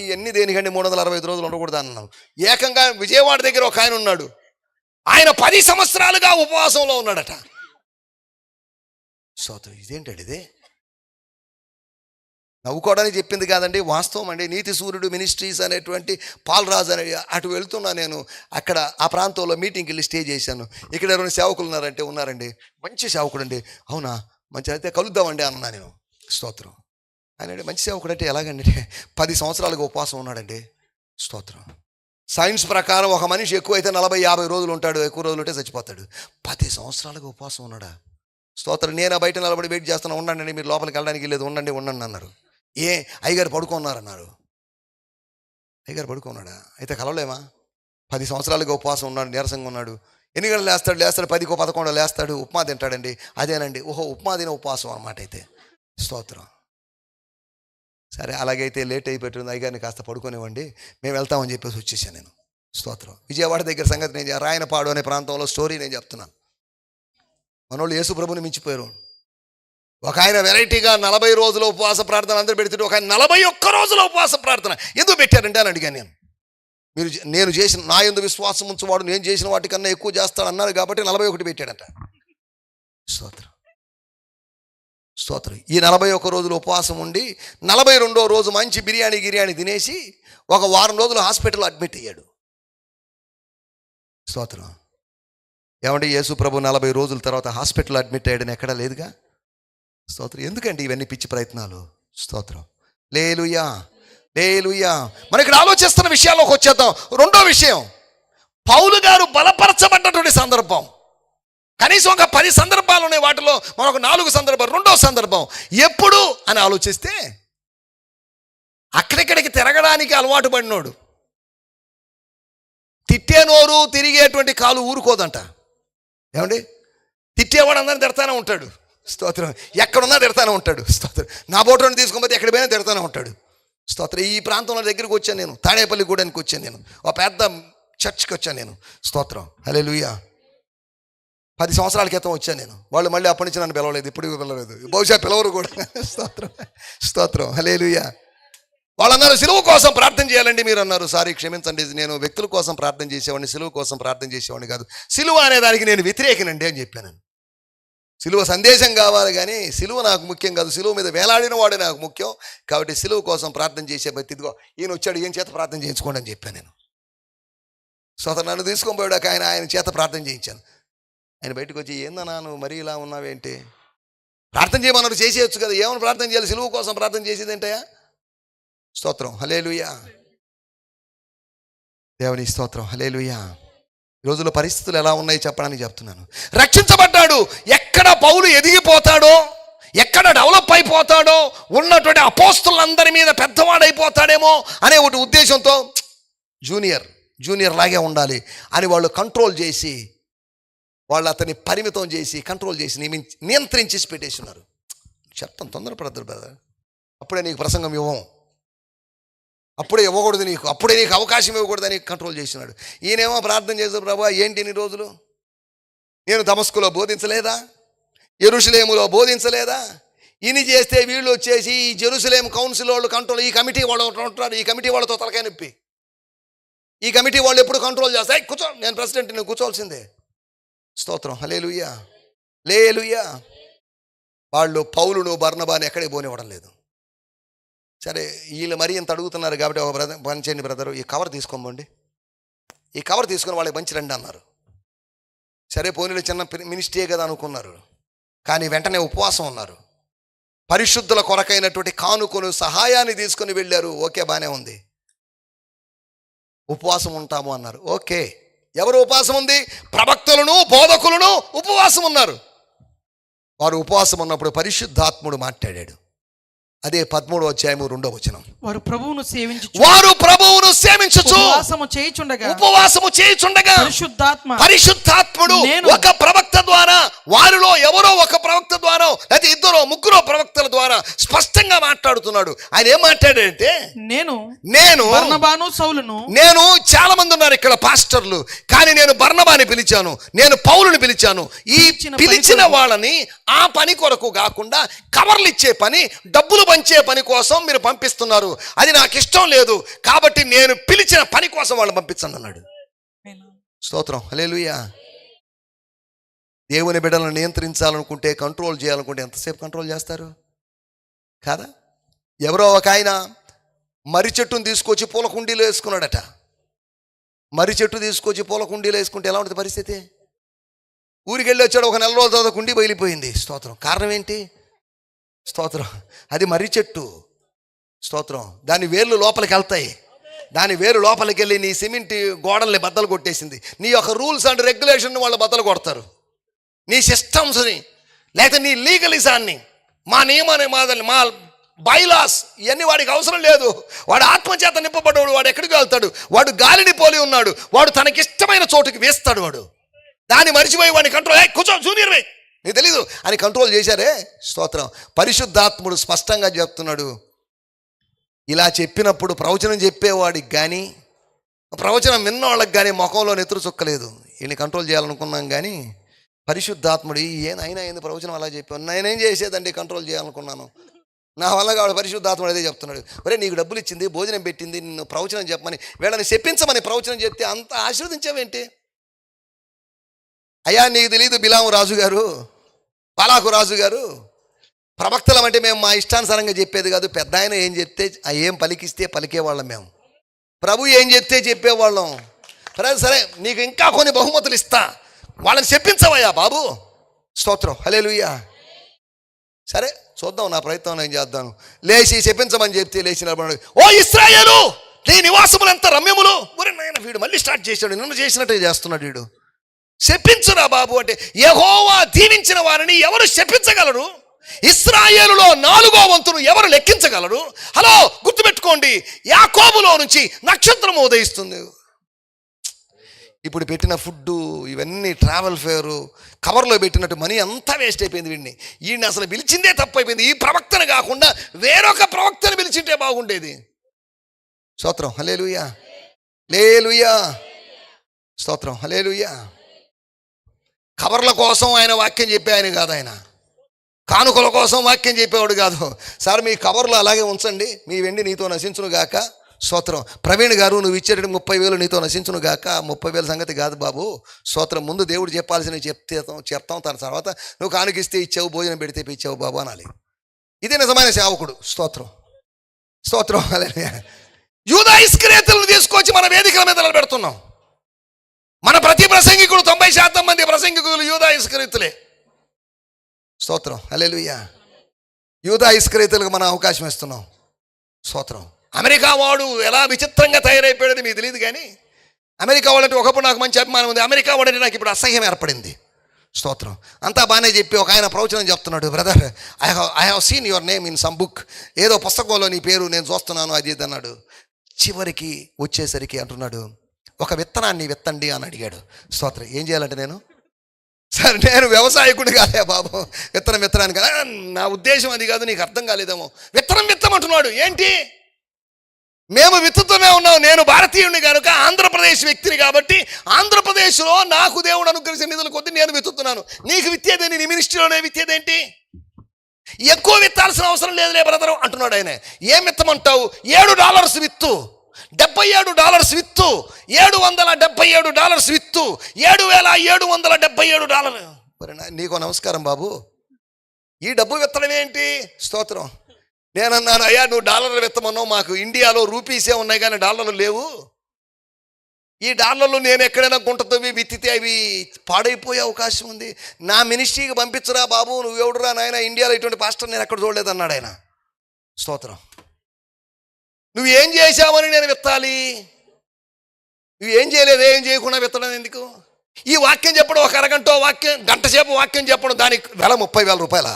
Speaker 2: ఇవన్నీ దేనికంటే 365 రోజులు ఉండకూడదు అన్నాం. ఏకంగా విజయవాడ దగ్గర ఒక ఆయన ఉన్నాడు, ఆయన 10 సంవత్సరాలుగా ఉపవాసంలో ఉన్నాడట. స్తోత్రం. ఇదేంటండి ఇది? నవ్వుకోవడానికి చెప్పింది కాదండి, వాస్తవం అండి. నీతి సూర్యుడు మినిస్ట్రీస్ అనేటువంటి పాల్రాజు అనే అటు వెళ్తున్నా నేను. అక్కడ ఆ ప్రాంతంలో మీటింగ్కి వెళ్ళి స్టే చేశాను. ఇక్కడ ఎవరైనా సేవకులు ఉన్నారండి, మంచి సేవకుడు అండి. అవునా, మంచి అయితే కలుద్దామండి అన్నా నేను. స్తోత్రం. ఆయన మంచి సేవకుడు అంటే ఎలాగండి, 10 సంవత్సరాలుగా ఉపవాసం ఉన్నాడండి. స్తోత్రం. సైన్స్ ప్రకారం ఒక మనిషి ఎక్కువైతే 40-50 రోజులు ఉంటాడు, ఎక్కువ రోజులు ఉంటే చచ్చిపోతాడు. 10 సంవత్సరాలుగా ఉపవాసం ఉన్నాడా? స్తోత్రం. నేను బయట నిలబడి వెయిట్ చేస్తున్నా, ఉండండి మీరు లోపలికి వెళ్ళడానికి లేదు, ఉండండి అన్నారు. అయ్యగారు పడుకున్నారన్నారు. అయ్యగారు పడుకున్నాడా? అయితే కలవలేమా? 10 సంవత్సరాలుగా ఉపవాసం ఉన్నాడు, నీరసంగా ఉన్నాడు. ఎన్ని గంటలు లేస్తాడు? 10-11 లేస్తాడు, ఉప్మా తింటాడండి. అదేనండి, ఓహో ఉప్మా తిన ఉపవాసం అన్నమాట అయితే. స్తోత్రం. సరే అలాగైతే లేట్ అయిపోతుంది, అయ్యగారిని కాస్త పడుకోనివ్వండి, మేము వెళ్తామని చెప్పేసి వచ్చేసాను నేను. స్తోత్రం. విజయవాడ దగ్గర సంగతి నేను రాయనపాడు అనే ప్రాంతంలో స్టోరీ నేను చెప్తున్నాను. మనోళ్ళు యేసు ప్రభుని మించిపోయారు. ఒక ఆయన వెరైటీగా 40 రోజుల ఉపవాస ప్రార్థన అందరూ పెడుతుంటే, ఒక ఆయన 41 రోజుల ఉపవాస ప్రార్థన ఎందుకు పెట్టారంటే అని అడిగాను నేను. నేను చేసిన నా యందు విశ్వాసం ఉంచువాడు నేను చేసిన వాటికన్నా ఎక్కువ చేస్తాడు అన్నారు కాబట్టి 41 పెట్టాడంట. స్తోత్రం. స్తోత్రం. ఈ 41 రోజులు ఉపవాసం ఉండి 42వ రోజు మంచి బిర్యానీ తినేసి ఒక వారం రోజులు హాస్పిటల్లో అడ్మిట్ అయ్యాడు. స్తోత్రం. ఏమంటే యేసు ప్రభు 40 రోజుల తర్వాత హాస్పిటల్లో అడ్మిట్ అయ్యాడని ఎక్కడా లేదుగా. స్తోత్రం. ఎందుకండి ఇవన్నీ పిచ్చి ప్రయత్నాలు? స్తోత్రం. లేలుయా, లేలుయా. మనం ఇక్కడ ఆలోచిస్తున్న విషయాల్లోకి వచ్చేద్దాం. రెండో విషయం, పౌలు గారు బలపరచబడ్డటువంటి సందర్భం. కనీసం ఒక 10 సందర్భాలు ఉన్నాయి, వాటిలో మనకు 4 సందర్భాలు. రెండో సందర్భం ఎప్పుడు అని ఆలోచిస్తే, అక్కడిక్కడికి తిరగడానికి అలవాటు పడినోడు, తిట్టే నోరు తిరిగేటువంటి కాలు ఊరుకోదంట. ఏమండి, తిట్టేవాడు అందరిని తిడతానే ఉంటాడు. స్తోత్రం. ఎక్కడున్నా తిడతానే ఉంటాడు. స్తోత్రం. నా బోటోని తీసుకుపోతే ఎక్కడ పోయినా తిడతానే ఉంటాడు. స్తోత్రం. ఈ ప్రాంతంలో దగ్గరికి వచ్చాను నేను, తాడేపల్లి గూడానికి వచ్చాను నేను, ఒక పెద్ద చర్చ్కి వచ్చాను నేను. స్తోత్రం. హల్లెలూయా. 10 సంవత్సరాల క్రితం వచ్చాను నేను. వాళ్ళు మళ్ళీ అప్పటి నుంచి నన్ను పిలవలేదు, ఇప్పుడు పిలవలేదు, బహుశా పిలవరు కూడా. స్తోత్రం. స్తోత్రం. హల్లెలూయా. వాళ్ళన్నారు సిలువ కోసం ప్రార్థన చేయాలండి. మీరు అన్నారు, సారీ క్షమించండి, నేను వ్యక్తుల కోసం ప్రార్థన చేసేవాడిని, సిలువ కోసం ప్రార్థన చేసేవాడిని కాదు. సిలువ అనే దానికి నేను వ్యతిరేకనండి అని చెప్పాను. సిలువ సందేశం కావాలి కానీ సిలువ నాకు ముఖ్యం కాదు, సిలువ మీద వేలాడిన వాడే నాకు ముఖ్యం. కాబట్టి సిలువ కోసం ప్రార్థన చేసే బతిదిగో ఈయన వచ్చాడు, ఈయన చేత ప్రార్థన చేయించుకోండి అని చెప్పాను నేను. స్తోత్రం. నన్ను తీసుకొని పోయాడు ఆయన చేత ప్రార్థన చేయించాను. ఆయన బయటకు వచ్చి, ఏందన్నా నువ్వు మరీ ఇలా ఉన్నావేంటి, ప్రార్థన చేయమన్నారు, చేసేయచ్చు కదా, ఏమని ప్రార్థన చేయాలి, సిలువ కోసం ప్రార్థన చేసేది ఏంటయా? స్తోత్రం. హల్లెలూయా. దేవుని స్తోత్రం. హల్లెలూయా. ఈ రోజుల్లో పరిస్థితులు ఎలా ఉన్నాయి చెప్పడానికి చెప్తున్నాను. రక్షించబడ్డాడు, ఎక్కడ పౌలు ఎదిగిపోతాడో, ఎక్కడ డెవలప్ అయిపోతాడో, ఉన్నటువంటి అపోస్తులందరి మీద పెద్దవాడైపోతాడేమో అనే ఒకటి ఉద్దేశంతో జూనియర్ లాగే ఉండాలి అని వాళ్ళు కంట్రోల్ చేసి, వాళ్ళు అతన్ని పరిమితం చేసి, కంట్రోల్ చేసి, నియంత్రించి పెట్టేసి ఉన్నారు. చెప్తాను, తొందరపడద్దు బ్రదర్, అప్పుడే నీకు ప్రసంగం ఇవ్వం, అప్పుడే ఇవ్వకూడదు నీకు, అప్పుడే నీకు అవకాశం ఇవ్వకూడదని కంట్రోల్ చేసినాడు. ఈయనేమో ప్రార్థన చేశాడు, ప్రభా ఏంటి ఇన్ని రోజులు నేను దమస్కులో బోధించలేదా, యెరూషలేములో బోధించలేదా, ఇన్ని చేస్తే వీళ్ళు వచ్చేసి ఈ జెరూసలేం కౌన్సిల్ వాళ్ళు కంట్రోల్, ఈ కమిటీ వాళ్ళు ఉంటారు, ఈ కమిటీ వాళ్ళతో తలకాయ నొప్పి, ఈ కమిటీ వాళ్ళు ఎప్పుడు కంట్రోల్ చేస్తాయి, కూర్చో, నేను ప్రెసిడెంట్, నువ్వు కూర్చోవాల్సిందే. స్తోత్రం. హల్లెలూయా. లేలుయా. వాళ్ళు పౌలును బర్నబాని ఎక్కడికి పోనివ్వడం లేదు. సరే వీళ్ళు మరీ ఇంత అడుగుతున్నారు కాబట్టి ఒక పని చేయండి బ్రదరు, ఈ కవర్ తీసుకోమండి, ఈ కవర్ తీసుకొని వాళ్ళకి మంచి రండి అన్నారు. సరే పోనీలు, చిన్న మినిస్ట్రీ కదా అనుకున్నారు. కానీ వెంటనే ఉపవాసం ఉన్నారు. పరిశుద్ధుల కొరకైనటువంటి కానుకను సహాయాన్ని తీసుకొని వెళ్ళారు. ఓకే, బాగానే ఉంది, ఉపవాసం ఉంటాము అన్నారు. ఓకే, ఎవరు ఉపవాసం ఉంది? ప్రవక్తలను బోధకులను ఉపవాసం ఉన్నారు. వారు ఉపవాసం ఉన్నప్పుడు పరిశుద్ధాత్ముడు మాట్లాడాడు. అదే 13వ అధ్యాయము 2వ వచనం. వారు ప్రభువును సేవించుచు ఉపవాసము చేయుచుండగా పరిశుద్ధాత్ముడు ఒక ప్రవక్త ద్వారా, వారిలో ఎవరో ఒక ప్రవక్త ద్వారా లేదా 2-3 ప్రవక్తల ద్వారా స్పష్టంగా మాట్లాడుతున్నాడు. ఆయన ఏం మాట్లాడాడంటే, నేను బర్నబాను సౌలును, నేను చాలా మంది ఉన్నారు ఇక్కడ పాస్టర్లు, కానీ నేను బర్నబాని పిలిచాను, నేను పౌలుని పిలిచాను. ఈ పిలిచిన వాళ్ళని ఆ పని కొరకు కాకుండా కవర్లు ఇచ్చే పని, డబ్బులు పంచే పని కోసం మీరు పంపిస్తున్నారు, అది నాకు ఇష్టం లేదు, కాబట్టి నేను పిలిచిన పని కోసం వాళ్ళని పంపించండి అన్నాడు. స్తోత్రం. హల్లెలూయా. దేవుని బిడ్డలను నియంత్రించాలనుకుంటే, కంట్రోల్ చేయాలనుకుంటే ఎంతసేపు కంట్రోల్ చేస్తారు కాదా? ఎవరో ఒక ఆయన మర్రి చెట్టును తీసుకొచ్చి పూల కుండీలో వేసుకున్నాడట. మర్రి చెట్టు తీసుకొచ్చి పూల కుండీలో వేసుకుంటే ఎలా ఉంటుంది పరిస్థితి? ఊరికి వెళ్ళి వచ్చాడు, ఒక నెల రోజుల తర్వాత కుండీ బయలిపోయింది. స్తోత్రం. కారణం ఏంటి? స్తోత్రం. అది మర్రి చెట్టు. స్తోత్రం. దాని వేర్లు లోపలికి వెళ్తాయి. దాని వేరు లోపలికి వెళ్ళి నీ సిమెంట్ గోడల్ని బద్దలు కొట్టేసింది. నీ యొక్క రూల్స్ అండ్ రెగ్యులేషన్ వాళ్ళు బద్దలు కొడతారు. నీ సిస్టమ్స్ని, లేకపోతే నీ లీగలిజాన్ని, మా నియమాన్ని, మా బైలాస్ ఇవన్నీ వాడికి అవసరం లేదు. వాడు ఆత్మచేత నింపబడ్డాడు. వాడు ఎక్కడికి వెళ్తాడు? వాడు గాలిని పోలి ఉన్నాడు. వాడు తనకిష్టమైన చోటుకి వేస్తాడు. వాడు దాన్ని మరిచిపోయి వాడిని కంట్రోల్, కూర్చో జూనియర్ వే, నీకు తెలీదు అని కంట్రోల్ చేశారే. స్తోత్రం. పరిశుద్ధాత్ముడు స్పష్టంగా చెప్తున్నాడు. ఇలా చెప్పినప్పుడు ప్రవచనం చెప్పేవాడికి కానీ, ప్రవచనం విన్నవాళ్ళకి కానీ ముఖంలో నెత్తురు చుక్కలేదు. వీళ్ళని కంట్రోల్ చేయాలనుకున్నాం కానీ పరిశుద్ధాత్ముడు అయినా ఏంది ప్రవచనం అలా చెప్పాను, నేనేం చేసేదండి కంట్రోల్ చేయాలనుకున్నాను, నా వల్ల కాదు. పరిశుద్ధాత్ముడు అదే చెప్తున్నాడు. ఒరే, నీకు డబ్బులు ఇచ్చింది, భోజనం పెట్టింది, నిన్ను ప్రవచనం చెప్పమని, వీళ్ళని చెప్పించమని ప్రవచనం చెప్తే అంత ఆశీర్వదించావేంటి? అయ్యా నీకు తెలీదు, బిలాము రాజు గారు, బాలాకు రాజు గారు, ప్రవక్తలం అంటే మేము మా ఇష్టానుసారంగా చెప్పేది కాదు. పెద్ద ఆయన ఏం చెప్తే ఏం పలికిస్తే పలికేవాళ్ళం మేము. ప్రభు ఏం చెప్తే చెప్పేవాళ్ళం. సరే నీకు ఇంకా కొన్ని బహుమతులు ఇస్తా, వాళ్ళని చెప్పించవయ్యా బాబు. స్తోత్రం. హల్లెలూయా. సరే చూద్దాం, నా ప్రయత్నం నేను చేద్దాను. లేచి చెప్పించమని చెప్తే లేచి నిలబడి, ఓ ఇశ్రాయేలు, నీ నివాసములు ఎంత రమ్యములు. ఒరే నాయన, వీడు మళ్ళీ స్టార్ట్ చేశాడు, నిన్ను చేసినట్టే చేస్తున్నాడు వీడు. చెప్పించురా బాబు అంటే, యెహోవా దీవించిన వారిని ఎవరు చెప్పించగలరు? ఇశ్రాయేలులో 4వ వంతును ఎవరు లెక్కించగలరు? హలో, గుర్తుపెట్టుకోండి, యాకోబులో నుంచి నక్షత్రం ఉదయిస్తుంది. ఇప్పుడు పెట్టిన ఫుడ్డు, ఇవన్నీ ట్రావెల్ ఫేరు, కవర్లో పెట్టినట్టు మనీ అంతా వేస్ట్ అయిపోయింది. వీడిని అసలు పిలిచిందే తప్పు అయిపోయింది. ఈ ప్రవక్తను కాకుండా వేరొక ప్రవక్తను పిలిచింటే బాగుండేది. స్తోత్రం. హల్లెలూయా. హల్లెలూయా. స్తోత్రం. హల్లెలూయా. కవర్ల కోసం ఆయన వాక్యం చెప్పే ఆయన కాదు. ఆయన కానుకల కోసం వాక్యం చెప్పేవాడు కాదు. సార్ మీ కవర్లు అలాగే ఉంచండి, మీ వెండి నీతో నశించును గాక. స్తోత్రం. ప్రవీణ్ గారు, నువ్వు ఇచ్చేటట్టు 30,000 నీతో నశించును గాక. 30,000 సంగతి కాదు బాబు. స్తోత్రం. ముందు దేవుడు చెప్పాల్సిన చెప్తాం, తన తర్వాత నువ్వు కానుకిస్తే ఇచ్చావు, భోజనం పెడితే ఇచ్చావు బాబు అనాలి. ఇదే నిజమైన సేవకుడు. స్తోత్రం. స్తోత్రం. యూదా ఇస్కరియోతులను తీసుకొచ్చి మన వేదికల మీద నిలబెడుతున్నాం. మన ప్రతి ప్రసంగికుడు 90% మంది ప్రసంగికులు యూదా ఇస్కరియోతులే. స్తోత్రం. హల్లెలూయా. యూదా ఇస్కరియోతులకు మనం అవకాశం ఇస్తున్నాం. స్తోత్రం. అమెరికా వాడు ఎలా విచిత్రంగా తయారైపోయాడని మీకు తెలియదు కానీ, అమెరికా వాడంటే ఒకప్పుడు నాకు మంచి అభిమానం ఉంది, అమెరికా వాడంటే నాకు ఇప్పుడు అసహ్యం ఏర్పడింది. స్తోత్రం. అంతా బాగానే చెప్పి ఒక ఆయన ప్రవచనం చెప్తున్నాడు, brother I have seen your name in some book, ఏదో పుస్తకంలో నీ పేరు నేను చూస్తున్నాను అది ఇది అన్నాడు. చివరికి వచ్చేసరికి అంటున్నాడు, ఒక విత్తనాన్ని విత్తండి అని అడిగాడు. స్తోత్రం. ఏం చేయాలంటే నేను, సరే నేను వ్యవసాయకుడు కాదే బాబు, విత్తనానికి కదా, నా ఉద్దేశం అది కాదు, నీకు అర్థం కాలేదేమో. విత్తమంటున్నాడు. ఏంటి, మేము విత్తుతూనే ఉన్నాం. నేను భారతీయుడిని కనుక, ఆంధ్రప్రదేశ్ వ్యక్తిని కాబట్టి, ఆంధ్రప్రదేశ్లో నాకు దేవుడు అనుగ్రహించిన నిధుల కొద్ది నేను విత్తుతున్నాను. నీకు విత్తేదేంటి, నీ మినిస్ట్రీలోనే విత్తేదేంటి, ఎక్కువ విత్తాల్సిన అవసరం లేదులే బ్రదరు అంటున్నాడు ఆయన. ఏం విత్తమంటావు? $7 విత్తు, $77 విత్తు, $777 విత్తు, $7,777. నీకో నమస్కారం బాబు, ఈ డబ్బు విత్తడం ఏంటి? స్తోత్రం. నేనన్నాను, అయ్యా నువ్వు డాలర్లు విత్తమన్నావు, మాకు ఇండియాలో రూపీసే ఉన్నాయి కానీ డాలర్లు లేవు. ఈ డాలర్లు నేను ఎక్కడైనా గుంటతోవి విత్తితే అవి పాడైపోయే అవకాశం ఉంది. నా మినిస్ట్రీకి పంపించరా బాబు, నువ్వెవడురా నాయన, ఇండియాలో ఇటువంటి పాస్టర్ నేను ఎక్కడ చూడలేదన్నాడు ఆయన. స్తోత్రం. నువ్వేం చేశావని నేను విత్తాలి? నువ్వేం చేయలేదు, ఏం చేయకుండా విత్తడం ఎందుకు? ఈ వాక్యం చెప్పడం ఒక అరగంట వాక్యం, గంట సేపు వాక్యం చెప్పడం, దానికి వెల $30,000.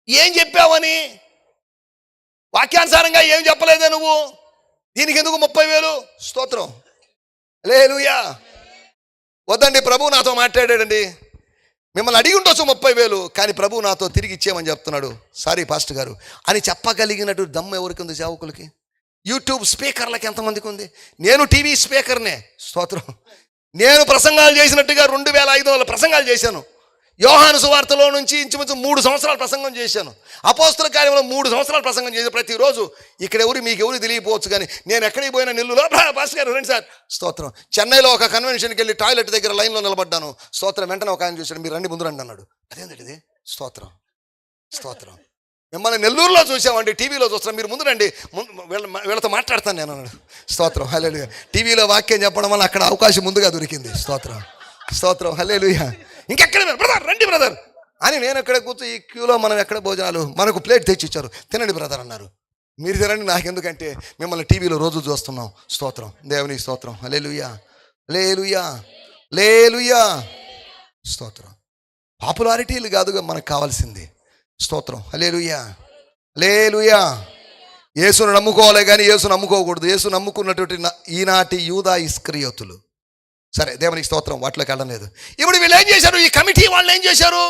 Speaker 2: ఏం చెప్పావని? వాక్యానుసారంగా ఏం చెప్పలేదే నువ్వు, దీనికి ఎందుకు 30,000? స్తోత్రం. హల్లెలూయా. వద్దండి, ప్రభు నాతో మాట్లాడాడండి, మిమ్మల్ని అడిగి ఉండొచ్చు 30,000, కానీ ప్రభు నాతో తిరిగి ఇచ్చేయమని చెప్తున్నాడు. సారీ పాస్టర్ గారు అని చెప్పగలిగినట్టు దమ్ము ఎవరికి ఉంది? సేవకులకి. యూట్యూబ్ స్పీకర్లకి ఎంతమందికి ఉంది? నేను టీవీ స్పీకర్నే. స్తోత్రం. నేను ప్రసంగాలు చేసినట్టుగా 2,500 ప్రసంగాలు చేశాను. యోహాను సువార్తలో నుంచి ఇంచుమించు 3 సంవత్సరాలు ప్రసంగం చేశాను. అపోస్తల కార్యంలో 3 సంవత్సరాలు ప్రసంగం చేశాను. ప్రతిరోజు ఇక్కడ మీకెవరు తెలియకపోవచ్చు కానీ నేను ఎక్కడికి పోయినా నెల్లూరులో పాస్టర్ గారు రండి సార్. స్తోత్రం. చెన్నైలో ఒక కన్వెన్షన్కి వెళ్ళి టాయిలెట్ దగ్గర లైన్లో నిలబడ్డాను. స్తోత్రం. వెంటనే ఒక ఆయన చూశాడు, మీరు రండి ముందు రండి అన్నాడు. అదేంటండి ఇది? స్తోత్రం. స్తోత్రం. మిమ్మల్ని నెల్లూరులో చూసామండి, టీవీలో చూస్తాం, మీరు ముందు రండి, వీళ్ళతో మాట్లాడతాను నేను అన్నాడు. స్తోత్రం, హల్లెలూయా. టీవీలో వాక్యం చెప్పడం వల్ల అక్కడ అవకాశం ముందుగా దొరికింది. స్తోత్రం, స్తోత్రం, హల్లెలూయా. ఇంకెక్కడ బ్రదర్ రండి బ్రదర్ అని నేను ఎక్కడ కూర్చో, ఈ క్యూలో మనం ఎక్కడ భోజనాలు, మనకు ప్లేట్ తెచ్చి ఇచ్చారు, తినండి బ్రదర్ అన్నారు. మీరు తినండి, నాకెందుకంటే మిమ్మల్ని టీవీలో రోజు చూస్తున్నాం. స్తోత్రం, దేవుని స్తోత్రం, హల్లెలూయా, హల్లెలూయా, హల్లెలూయా. స్తోత్రం. పాపులారిటీలు కాదుగా మనకు కావాల్సింది. స్తోత్రం, హల్లెలూయా, హల్లెలూయా. యేసును నమ్ముకోవాలి కానీ యేసును నమ్ముకోకూడదు. యేసు నమ్ముకున్నటువంటి ఈనాటి యూదా ఇస్కరియోతులు. సరే, దేవునికి స్తోత్రం, వాటిలోకి వెళ్ళడం లేదు. ఇప్పుడు వీళ్ళు ఏం చేశారు, ఈ కమిటీ వాళ్ళు ఏం చేశారు,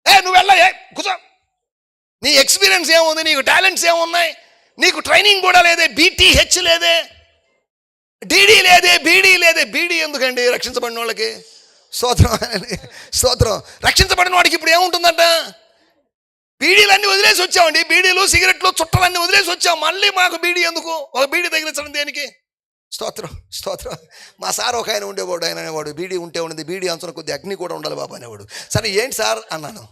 Speaker 2: నువ్వు వెళ్ళ, కూర్చో, నీ ఎక్స్పీరియన్స్ ఏముంది, నీకు టాలెంట్స్ ఏమున్నాయి, నీకు ట్రైనింగ్ కూడా లేదే, BTH లేదే, DD లేదే, BD లేదే. BD ఎందుకండి రక్షించబడిన వాళ్ళకి? స్తోత్రం, స్తోత్రం. రక్షించబడిన వాడికి ఇప్పుడు ఏముంటుందంట, బీడీలన్నీ వదిలేసి వచ్చామండి, బీడీలు సిగరెట్లు చుట్టలన్నీ వదిలేసి వచ్చాం, మళ్ళీ మాకు బీడీ ఎందుకు, ఒక బీడీ తగిలించడం దేనికి? స్తోత్రం, స్తోత్రం. మా సార్ ఒక ఆయన ఉండేవాడు, ఆయన అనేవాడు, బీడీ ఉంటే ఉండేది, బీడీ అంచున కొద్దిగా అగ్ని కూడా ఉండాలి బాబు అనేవాడు. సరే ఏంటి సార్ అన్నాను.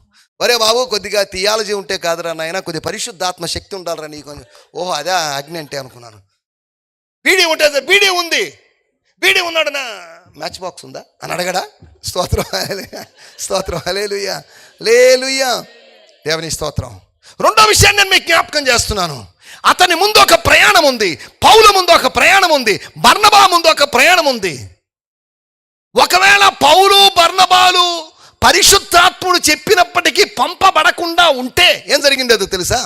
Speaker 2: ఒరే బాబు, కొద్దిగా థియాలజీ ఉంటే కాదురా నాయన, కొద్దిగా పరిశుద్ధాత్మ శక్తి ఉండాలిరా నీకు. ఓహో అదే అగ్ని అంటే అనుకున్నాను. బీడీ ఉంటే, బీడీ ఉంది, బీడీ ఉన్నాడు, నా మ్యాచ్ బాక్స్ ఉందా అని అడగడా? స్తోత్రం, స్తోత్రం, హల్లెలూయా, హల్లెలూయా. దేవుని స్తోత్రం. రెండో విషయాన్ని నేను మీకు జ్ఞాపకం చేస్తున్నాను. అతని ముందు ఒక ప్రయాణం ఉంది, పౌలు ముందు ఒక ప్రయాణం ఉంది, బర్నబా ముందు ఒక ప్రయాణం ఉంది. ఒకవేళ పౌలు బర్నబాలు పరిశుద్ధాత్ముడు చెప్పినప్పటికీ పంపబడకుండా ఉంటే ఏం జరిగిందో తెలుసా?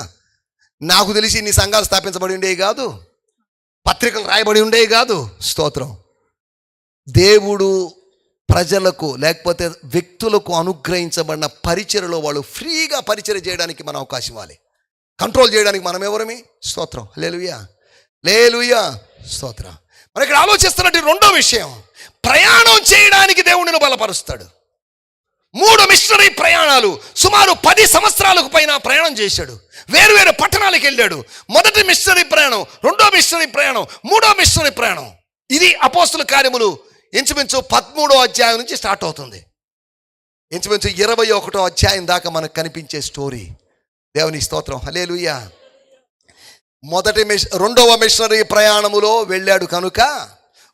Speaker 2: నాకు తెలిసి ఇన్ని సంఘాలు స్థాపించబడి ఉండేవి కాదు, పత్రికలు రాయబడి ఉండేవి కాదు. స్తోత్రం. దేవుడు ప్రజలకు లేకపోతే వ్యక్తులకు అనుగ్రహించబడిన పరిచర్యలో వాళ్ళు ఫ్రీగా పరిచర్య చేయడానికి మనం అవకాశం ఇవ్వాలి. కంట్రోల్ చేయడానికి మనం ఎవరమి? స్తోత్రం, హల్లెలూయా, హల్లెలూయా, స్తోత్రం. మరి ఇక్కడ ఆలోచిస్తున్నట్టు రెండో విషయం, ప్రయాణం చేయడానికి దేవుడిని బలపరుస్తాడు. 3 మిషనరీ ప్రయాణాలు, సుమారు 10 సంవత్సరాలకు పైన ప్రయాణం చేశాడు. వేరు పట్టణాలకు వెళ్ళాడు. మొదటి మిషనరీ ప్రయాణం, రెండో మిషనరీ ప్రయాణం, మూడో మిషనరీ ప్రయాణం. ఇది అపోస్తుల కార్యములు ఇంచుమించు 13వ అధ్యాయం నుంచి స్టార్ట్ అవుతుంది. ఇంచుమించు 21వ అధ్యాయం దాకా మనకు కనిపించే స్టోరీ. దేవుని స్తోత్రం, హల్లెలూయా. రెండవ మిషనరీ ప్రయాణములో వెళ్ళాడు కనుక,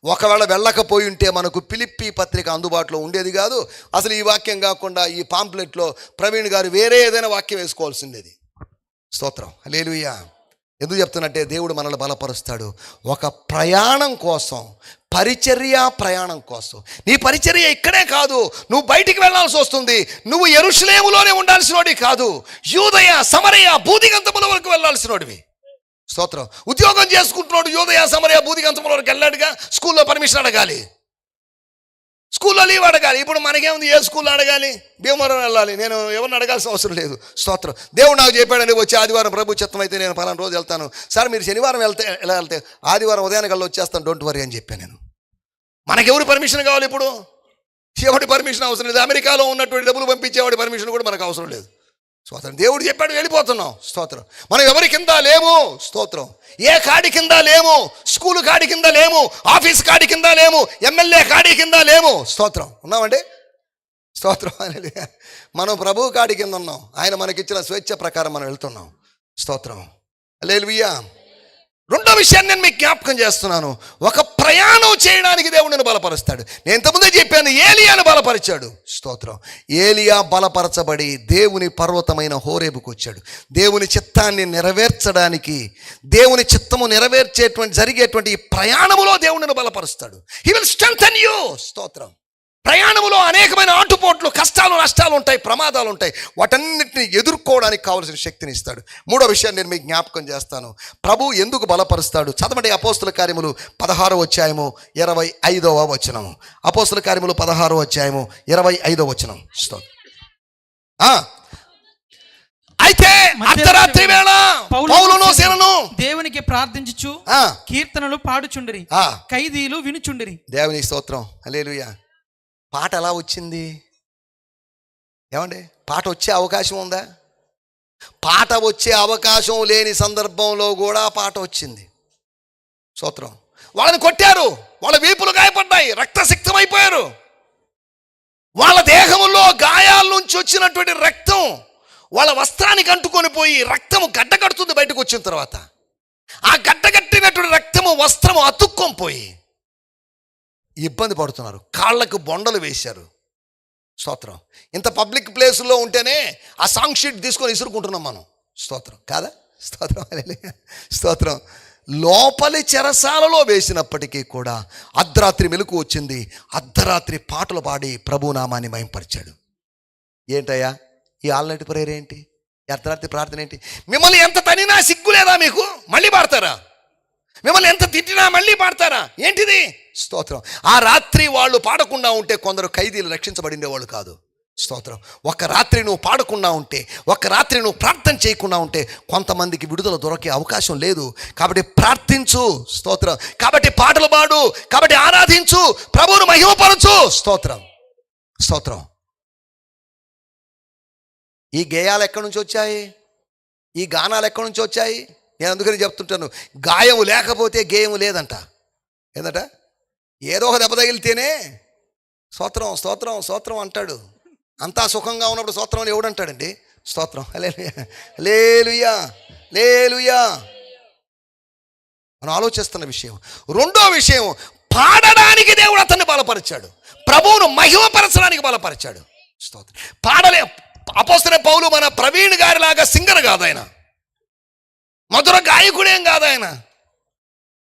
Speaker 2: ఒకవేళ వెళ్ళకపోయి ఉంటే మనకు ఫిలిప్పీ పత్రిక అందుబాటులో ఉండేది కాదు. అసలు ఈ వాక్యం కాకుండా ఈ పాంప్లెట్లో ప్రవీణ్ గారు వేరే ఏదైనా వాక్యం వేసుకోవాల్సిండేది. స్తోత్రం, హల్లెలూయా. ఎందుకు చెప్తున్నట్టే, దేవుడు మనల్ని బలపరుస్తాడు ఒక ప్రయాణం కోసం, పరిచర్య ప్రయాణం కోసం. నీ పరిచర్య ఇక్కడే కాదు, నువ్వు బయటికి వెళ్ళాల్సి వస్తుంది. నువ్వు యెరూషలేములోనే ఉండాల్సినోడి కాదు, యూదయ, సమరయ, బూదిగంతముల వరకు వెళ్ళాల్సినోడివి. స్తోత్రం. ఉద్యోగం చేసుకుంటున్నాడు, యూదయ, సమరయ, బూదిగంతముల వరకు వెళ్ళాడుగా, స్కూల్లో పర్మిషన్ అడగాలి, స్కూల్లో లీవ్ అడగాలి. ఇప్పుడు మనకేముంది, ఏ స్కూల్లో అడగాలి? భీమవరం వెళ్ళాలి, నేను ఎవరిని అడగాల్సిన అవసరం లేదు. స్తోత్రం. దేవుడు నాకు చెప్పాడని, వచ్చి ఆదివారం ప్రభు చిత్తం అయితే నేను పలానా రోజు వెళ్తాను సార్, మీరు శనివారం ఎలా వెళ్తే ఆదివారం ఉదయానికల్లా వచ్చేస్తాను, డోంట్ వరీ అని చెప్పాను నేను. మనకెవరు పర్మిషన్ కావాలి ఇప్పుడు? ఎవరి పర్మిషన్ అవసరం లేదు. అమెరికాలో ఉన్నటువంటి డబ్బులు పంపించేవాడి పర్మిషన్ కూడా మనకు అవసరం లేదు. స్తోత్రం. దేవుడు చెప్పాడు, వెళ్ళిపోతున్నాం. స్తోత్రం. మనం ఎవరి కింద లేము. స్తోత్రం. ఏ కాడి కింద లేము, స్కూలు కాడి కింద లేము, ఆఫీస్ కాడి కింద లేము, ఎమ్మెల్యే కాడి కింద లేము. స్తోత్రం. ఉన్నామండి? స్తోత్రం. మనం ప్రభువు కాడి కింద ఉన్నాం. ఆయన మనకిచ్చిన స్వేచ్ఛ ప్రకారం మనం వెళ్తున్నాం. స్తోత్రం, హల్లెలూయా. రెండో విషయాన్ని నేను మీకు జ్ఞాపకం చేస్తున్నాను, ఒక ప్రయాణం చేయడానికి దేవుడిని బలపరుస్తాడు. నేను ఇంతకుముందే చెప్పాను, ఏలియాను బలపరిచాడు. స్తోత్రం. ఏలియా బలపరచబడి దేవుని పర్వతమైన హోరేబుకు వచ్చాడు. దేవుని చిత్తాన్ని నెరవేర్చడానికి, దేవుని చిత్తము జరిగేటువంటి ఈ ప్రయాణములో దేవుడిని బలపరుస్తాడు. He will strengthen you. స్తోత్రం. ప్రయాణములో అనేకమైన ఆటుపోట్లు, కష్టాలు, నష్టాలు ఉంటాయి, ప్రమాదాలు ఉంటాయి. వాటన్నిటిని ఎదుర్కోవడానికి కావలసిన శక్తిని ఇస్తాడు. మూడో విషయాన్ని నేను మీకు జ్ఞాపకం చేస్తాను, ప్రభు ఎందుకు బలపరుస్తాడు. చదవండి అపోస్తుల కార్యములు 16వ అధ్యాయము 25వ వచనం. అపోస్తుల కార్యములు 16వ అధ్యాయము 25వ వచనం. అయితే అర్ధరాత్రి వేళ పౌలును సీలను
Speaker 3: దేవునికి ప్రార్థించుచు కీర్తనలు పాడుచుండిరి, ఖైదీలు వినుచుండిరి.
Speaker 2: దేవుని స్తోత్రం, హల్లెలూయా. పాట ఎలా వచ్చింది ఏమండి? పాట వచ్చే అవకాశం ఉందా? పాట వచ్చే అవకాశం లేని సందర్భంలో కూడా పాట వచ్చింది. స్తోత్రం. వాళ్ళని కొట్టారు, వాళ్ళ వీపులు గాయపడ్డాయి, రక్తసిక్తమైపోయారు. వాళ్ళ దేహంలో గాయాల నుంచి వచ్చినటువంటి రక్తం వాళ్ళ వస్త్రానికి అంటుకొని పోయి రక్తము గడ్డకడుతుంది బయటకు వచ్చిన తర్వాత. ఆ గడ్డగట్టినటువంటి రక్తము వస్త్రము అతుక్కొని పోయి ఇబ్బంది పడుతున్నారు. కాళ్ళకు బొండలు వేశారు. స్తోత్రం. ఇంత పబ్లిక్ ప్లేసుల్లో ఉంటేనే ఆ సాంగ్ షీట్ తీసుకొని ఇసురుకుంటున్నాం మనం. స్తోత్రం కాదా? స్తోత్రం, హల్లెలూయా, స్తోత్రం. లోపలి చెరసాలలో వేసినప్పటికీ కూడా అర్ధరాత్రి మెలకు వచ్చింది. అర్ధరాత్రి పాటలు పాడి ప్రభునామాన్ని మహింపరిచాడు. ఏంటయ్యా ఈ ఆల్ నైట్ ప్రేయర్ ఏంటి? అర్ధరాత్రి ప్రార్థన ఏంటి? మిమ్మల్ని ఎంత తనినా సిగ్గు లేదా మీకు? మళ్ళీ పాడతారా? మిమ్మల్ని ఎంత తిట్టినా మళ్ళీ పాడతారా? ఏంటిది? స్తోత్రం. ఆ రాత్రి వాళ్ళు పాడకుండా ఉంటే కొందరు ఖైదీలు రక్షించబడిండేవాళ్ళు కాదు. స్తోత్రం. ఒక రాత్రి నువ్వు పాడకుండా ఉంటే, ఒక రాత్రి నువ్వు ప్రార్థన చేయకుండా ఉంటే కొంతమందికి విడుదల దొరికే అవకాశం లేదు. కాబట్టి ప్రార్థించు. స్తోత్రం. కాబట్టి పాటలు పాడు. కాబట్టి ఆరాధించు. ప్రభువును మహిమపరచు. స్తోత్రం, స్తోత్రం. ఈ గేయాలు ఎక్కడి నుంచి వచ్చాయి? ఈ గానాలు ఎక్కడి నుంచి వచ్చాయి? నేను అందుకని చెప్తుంటాను, గాయము లేకపోతే గేయము లేదంట. ఏందట? ఏదో ఒక దెబ్బ తగిలితేనే స్తోత్రం స్తోత్రం స్తోత్రం అంటాడు. అంతా సుఖంగా ఉన్నప్పుడు స్తోత్రం అని ఎవడంటాడండి? స్తోత్రం, హల్లెలూయా, హల్లెలూయా, హల్లెలూయా. మనం ఆలోచిస్తున్న విషయం. రెండో విషయం, పాడడానికి దేవుడు అతన్ని బలపరిచాడు. ప్రభువును మహిమపరచడానికి బలపరిచాడు. స్తోత్రం. పాడలే అపోస్తలుడైన పౌలు మన ప్రవీణ్ గారిలాగా సింగర్ కాదు ఆయన, మధుర గాయకుడేం కాదు ఆయన,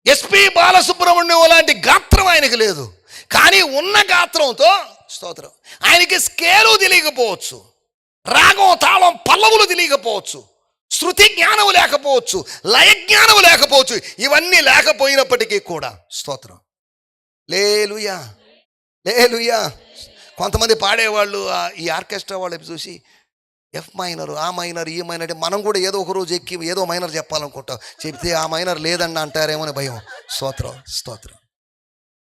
Speaker 2: ఎస్పి బాలసుబ్రహ్మణ్యం లాంటి గాత్రం ఆయనకి లేదు. కానీ ఉన్న గాత్రంతో స్తోత్రం. ఆయనకి స్కేలు తెలియకపోవచ్చు, రాగం తాళం పల్లవులు తెలియకపోవచ్చు, శృతి జ్ఞానం లేకపోవచ్చు, లయ జ్ఞానం లేకపోవచ్చు. ఇవన్నీ లేకపోయినప్పటికీ కూడా స్తోత్రం, హల్లెలూయా, హల్లెలూయా. కొంతమంది పాడేవాళ్ళు ఈ ఆర్కెస్ట్రా వాళ్ళు చూసి ఎఫ్ మైనర్, ఆ మైనర్, ఈ మైనర్ అంటే మనం కూడా ఏదో ఒక రోజు ఎక్కి ఏదో మైనర్ చెప్పాలనుకుంటాం. చెప్తే ఆ మైనర్ లేదన్న అంటారేమో అని భయం. స్తోత్రం, స్తోత్రం.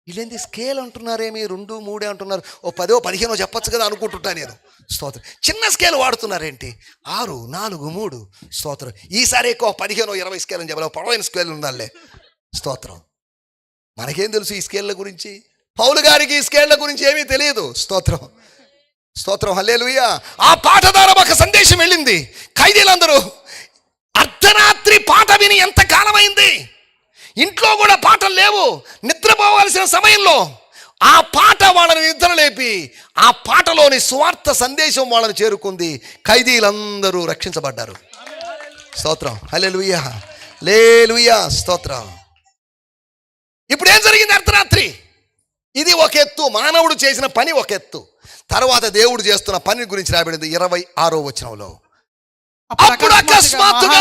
Speaker 2: వీళ్ళేంది స్కేల్ అంటున్నారేమి, 2, 3 అంటున్నారు. ఓ 10, 15 చెప్పచ్చు కదా అనుకుంటుంటా నేను. స్తోత్రం. చిన్న స్కేల్ వాడుతున్నారేంటి? 6, 4, 3. స్తోత్రం. ఈసారి ఎక్కువ 15, 20 స్కేల్ అని చెప్పాలి. పొడవైన స్కేల్ ఉండాలే. స్తోత్రం. మనకేం తెలుసు ఈ స్కేళ్ళ గురించి? పౌలు గారికి ఈ స్కేళ్ల గురించి ఏమీ తెలియదు. స్తోత్రం, స్తోత్రం, హల్లెలూయా. ఆ పాట ద్వారా ఒక సందేశం వెళ్ళింది. ఖైదీలందరూ అర్ధరాత్రి పాట విని ఎంత కాలమైంది. ఇంట్లో కూడా పాటలు లేవు. నిద్రపోవాల్సిన సమయంలో ఆ పాట వాళ్ళని నిద్ర లేపి ఆ పాటలోని స్వార్థ సందేశం వాళ్ళని చేరుకుంది. ఖైదీలందరూ రక్షించబడ్డారు. స్తోత్రం, హల్లెలూయా, హల్లెలూయా, స్తోత్రం. ఇప్పుడు ఏం జరిగింది? అర్ధరాత్రి ఇది ఒక ఎత్తు, మానవుడు చేసిన పని ఒక ఎత్తు. తర్వాత దేవుడు చేస్తున్న పని గురించి రాయబడింది 26వ వచనంలో. అప్పుడు అకస్మాత్తుగా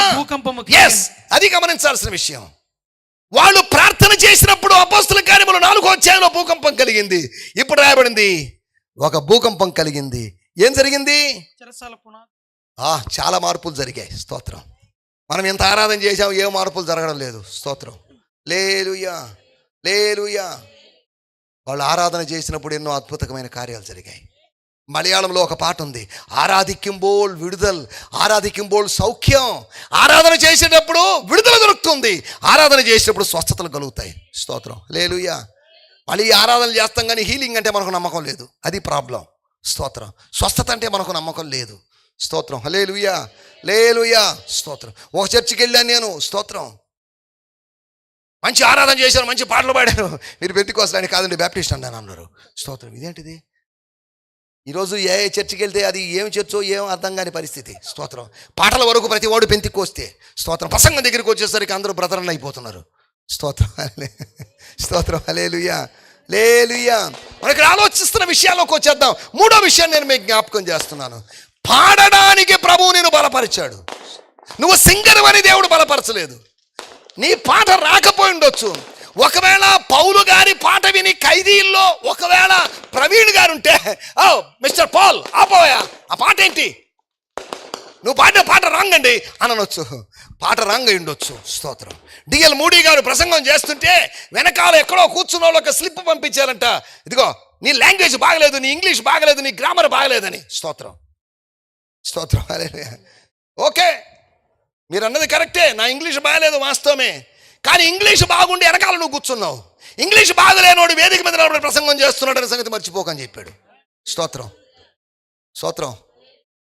Speaker 2: అది గమనించాల్సిన విషయం. వాళ్ళు ప్రార్థన చేసినప్పుడు అపోస్తల కార్యములు 4వ అధ్యాయంలో భూకంపం కలిగింది. ఇప్పుడు రాయబడింది ఒక భూకంపం కలిగింది. ఏం జరిగింది? చాలా మార్పులు జరిగాయి. స్తోత్రం. మనం ఎంత ఆరాధన చేసాం, ఏ మార్పులు జరగడం లేదు. స్తోత్రం, హల్లెలూయా, హల్లెలూయా. వాళ్ళు ఆరాధన చేసినప్పుడు ఎన్నో అద్భుతమైన కార్యాలు జరిగాయి. మలయాళంలో ఒక పాట ఉంది, ఆరాధింబోల్ విడుదల, ఆరాధింబోల్ సౌఖ్యం. ఆరాధన చేసేటప్పుడు విడుదల దొరుకుతుంది, ఆరాధన చేసేటప్పుడు స్వస్థతలు కలుగుతాయి. స్తోత్రం, హల్లెలూయా. మళ్ళీ ఆరాధన చేస్తాం కానీ హీలింగ్ అంటే మనకు నమ్మకం లేదు. అది ప్రాబ్లం. స్తోత్రం. స్వస్థత అంటే మనకు నమ్మకం లేదు. స్తోత్రం, హల్లెలూయా, హల్లెలూయా, స్తోత్రం. ఒక చర్చికి వెళ్ళాను నేను. స్తోత్రం. మంచి ఆరాధన చేశారు, మంచి పాటలు పాడారు. మీరు పెంటెకోస్తని కాదండి, బ్యాప్టిస్ట్ అన్నాను అన్నారు. స్తోత్రం. ఇదేంటిది? ఈరోజు ఏ చర్చికి వెళ్తే అది ఏం చర్చో ఏం అర్థం కాని పరిస్థితి. స్తోత్రం. పాటల వరకు ప్రతి వాడు పెంటెకోస్తే. స్తోత్రం. ప్రసంగం దగ్గరికి వచ్చేసరికి అందరూ బ్రదరన్ అయిపోతున్నారు. స్తోత్రం, స్తోత్రం, హల్లెలూయా, హల్లెలూయా. మనకి ఆలోచిస్తున్న విషయాల్లోకి వచ్చేద్దాం. 3వ విషయం నేను మీకు జ్ఞాపకం చేస్తున్నాను. పాడడానికి ప్రభువు నేను బలపరిచాడు. నువ్వు సింగర్ అని దేవుడు బలపరచలేదు. నీ పాట రాకపోయి ఉండొచ్చు. ఒకవేళ పౌలు గారి పాట విని ఖైదీల్లో ఒకవేళ ప్రవీణ్ గారు ఉంటే, ఓ మిస్టర్ పాల్ ఆపోయా, ఆ పాట ఏంటి, నువ్వు పాడిన పాట రాంగ్ అండి అనొచ్చు. పాట రాంగ్ అయి ఉండొచ్చు. స్తోత్రం. డిఎల్ మూడీ గారు ప్రసంగం చేస్తుంటే వెనకాల ఎక్కడో కూర్చున్న వాళ్ళకి స్లిప్ పంపించారంట, ఇదిగో నీ లాంగ్వేజ్ బాగలేదు, నీ ఇంగ్లీష్ బాగలేదు, నీ గ్రామర్ బాగలేదని. స్తోత్రం, స్తోత్రం, ఓకే మీరు అన్నది కరెక్టే, నా ఇంగ్లీష్ బాగలేదు వాస్తవమే. కానీ ఇంగ్లీష్ బాగుండి వెనకాల నువ్వు కూర్చున్నావు. ఇంగ్లీష్ బాగలేనోడు వేదిక మీద ప్రసంగం చేస్తున్నాడు అనే సంగతి మర్చిపోకని చెప్పాడు. స్తోత్రం, స్తోత్రం.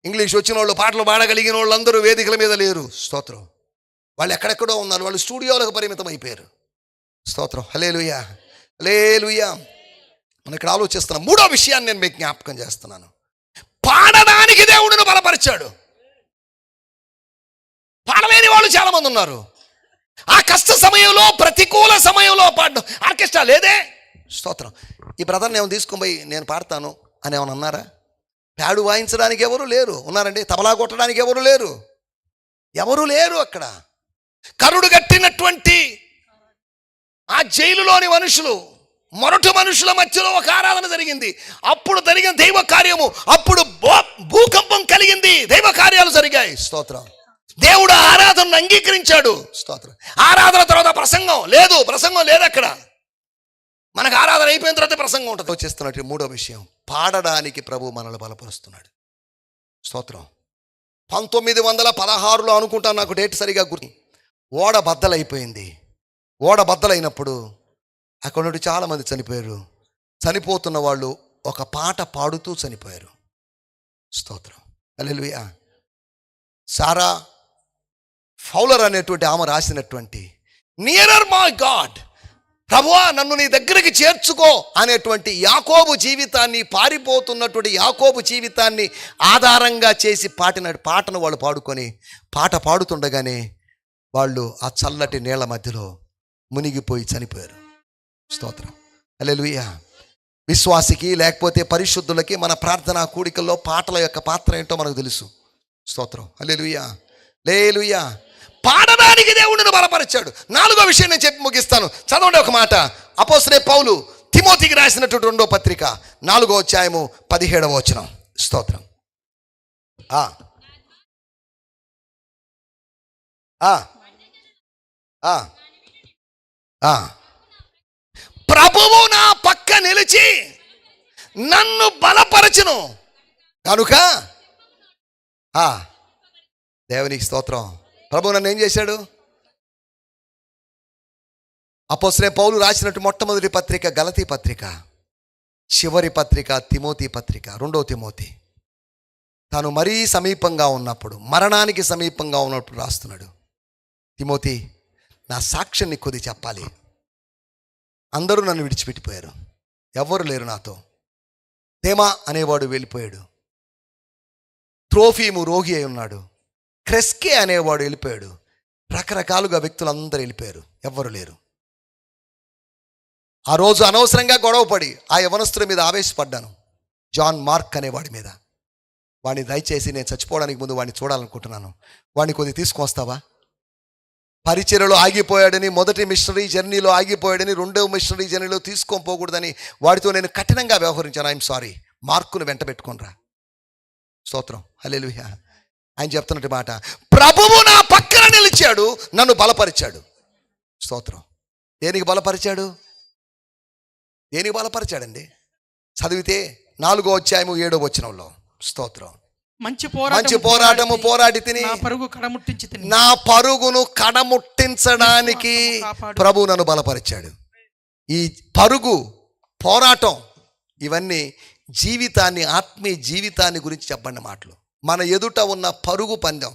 Speaker 2: ఇంగ్లీష్ వచ్చిన వాళ్ళు, పాటలు పాడగలిగిన వాళ్ళు అందరూ వేదికల మీద లేరు. స్తోత్రం. వాళ్ళు ఎక్కడెక్కడో ఉన్నారు, వాళ్ళు స్టూడియోలకు పరిమితం అయిపోయారు. స్తోత్రం. హల్లెలూయా, హల్లెలూయా. మనం ఇక్కడ ఆలోచిస్తున్నాం. మూడో విషయాన్ని నేను మీకు జ్ఞాపకం చేస్తున్నాను. పాడడానికి దేవుడిని బలపరిచాడు. పాడలేని వాళ్ళు చాలా మంది ఉన్నారు. ఆ కష్ట సమయంలో, ప్రతికూల సమయంలో పాడడం. ఆర్కెస్ట్రా లేదే. స్తోత్రం. ఈ బ్రదర్ని ఏమైనా తీసుకొని పోయి నేను పాడతాను అని ఏమైనా అన్నారా? ప్యాడు వాయించడానికి ఎవరు లేరు. ఉన్నారండి? తబలా కొట్టడానికి ఎవరు లేరు. ఎవరు లేరు అక్కడ. కరుడు కట్టినటువంటి ఆ జైలులోని మనుషులు, మొరటు మనుషుల మధ్యలో ఒక ఆరాధన జరిగింది. అప్పుడు జరిగిన దైవ కార్యము, అప్పుడు భూకంపం కలిగింది, దైవ కార్యాలు జరిగాయి. స్తోత్రం. దేవుడు ఆరాధనను అంగీకరించాడు. స్తోత్రం. ఆరాధన తర్వాత ప్రసంగం లేదు అక్కడ. మనకు ఆరాధన అయిపోయిన తర్వాత ప్రసంగం ఉంటుంది. వచ్చేస్తున్నట్టు మూడో విషయం, పాడడానికి ప్రభు మనల్ని బలపరుస్తున్నాడు. స్తోత్రం. 1916లో అనుకుంటాను, నాకు డేట్ సరిగా గుర్తు. ఓడ బద్దలైపోయింది. ఓడ బద్దలైనప్పుడు అక్కడ నుండి చాలామంది చనిపోయారు. చనిపోతున్న వాళ్ళు ఒక పాట పాడుతూ చనిపోయారు. స్తోత్రం. హల్లెలూయా. సారా ఫౌలర్ అనేటువంటి ఆమె రాసినటువంటి నియరర్ మై గాడ్, ప్రభువా నన్ను నీ దగ్గరికి చేర్చుకో అనేటువంటి యాకోబు జీవితాన్ని, పారిపోతున్నటువంటి యాకోబు జీవితాన్ని ఆధారంగా చేసి పాటను వాళ్ళు పాడుకొని, పాట పాడుతుండగానే వాళ్ళు ఆ చల్లటి నీళ్ల మధ్యలో మునిగిపోయి చనిపోయారు. స్తోత్రం. హల్లెలూయా. విశ్వాసికి లేకపోతే పరిశుద్ధులకి మన ప్రార్థనా కూడికల్లో పాటల యొక్క పాత్ర ఏంటో మనకు తెలుసు. స్తోత్రం. హల్లెలూయా, హల్లెలూయా. పాడడానికి దేవుడిని బలపరిచాడు. నాలుగో విషయం నేను చెప్పి ముగిస్తాను. చదవండి ఒక మాట. అపోస్తలుడైన పౌలు తిమోతికి రాసినటువంటి 2వ పత్రిక 4వ అధ్యాయము 17వ వచనం. స్తోత్రం. ప్రభువు నా పక్క నిలిచి నన్ను బలపరచును కనుక. దేవునికి స్తోత్రం. ప్రభు నన్ను ఏం చేశాడు? అపోస్తలుడైన పౌలు రాసినట్టు మొట్టమొదటి పత్రిక గలతీ పత్రిక, చివరి పత్రిక తిమోతి పత్రిక, 2వ తిమోతి. తాను మరీ సమీపంగా ఉన్నప్పుడు, మరణానికి సమీపంగా ఉన్నప్పుడు రాస్తున్నాడు. తిమోతి, నా సాక్ష్యాన్ని కొద్ది చెప్పాలి. అందరూ నన్ను విడిచిపెట్టిపోయారు, ఎవ్వరు లేరు నాతో. తేమా అనేవాడు వెళ్ళిపోయాడు. త్రోఫీము రోగి అయి ఉన్నాడు. క్రెస్కే అనేవాడు వెళ్ళిపోయాడు. రకరకాలుగా వ్యక్తులందరూ వెళ్ళిపోయారు, ఎవ్వరు లేరు. ఆ రోజు అనవసరంగా గొడవపడి ఆ యవనస్తుల మీద ఆవేశపడ్డాను, జాన్ మార్క్ అనేవాడి మీద. వాడిని దయచేసి నేను చచ్చిపోవడానికి ముందు వాడిని చూడాలనుకుంటున్నాను, వాడిని కొద్ది తీసుకొస్తావా? పరిచర్యలో ఆగిపోయాడని, మొదటి మిషనరీ జర్నీలో ఆగిపోయాడని, 2వ మిషనరీ జర్నీలో తీసుకొని పోకూడదని వాడితో నేను కఠినంగా వ్యవహరించాను. ఐఎమ్ సారీ, మార్కును వెంట పెట్టుకోనరా. స్తోత్రం. హల్లెలూయా. ఆయన చెప్తున్నట్టు మాట, ప్రభువు నా పక్కన నిలిచాడు, నన్ను బలపరిచాడు. స్తోత్రం. దేనికి బలపరిచాడు? దేనికి బలపరిచాడండి? చదివితే 4వ అధ్యాయము 7వ వచనంలో. స్తోత్రం.
Speaker 3: మంచి
Speaker 2: పోరాటము పోరాడి తిని నా పరుగును కడముట్టించడానికి ప్రభు నన్ను బలపరిచాడు. ఈ పరుగు, పోరాటం, ఇవన్నీ జీవితాన్ని, ఆత్మీయ జీవితాన్ని గురించి చెప్పండి మాటలు. మన ఎదుట ఉన్న పరుగు పందెం,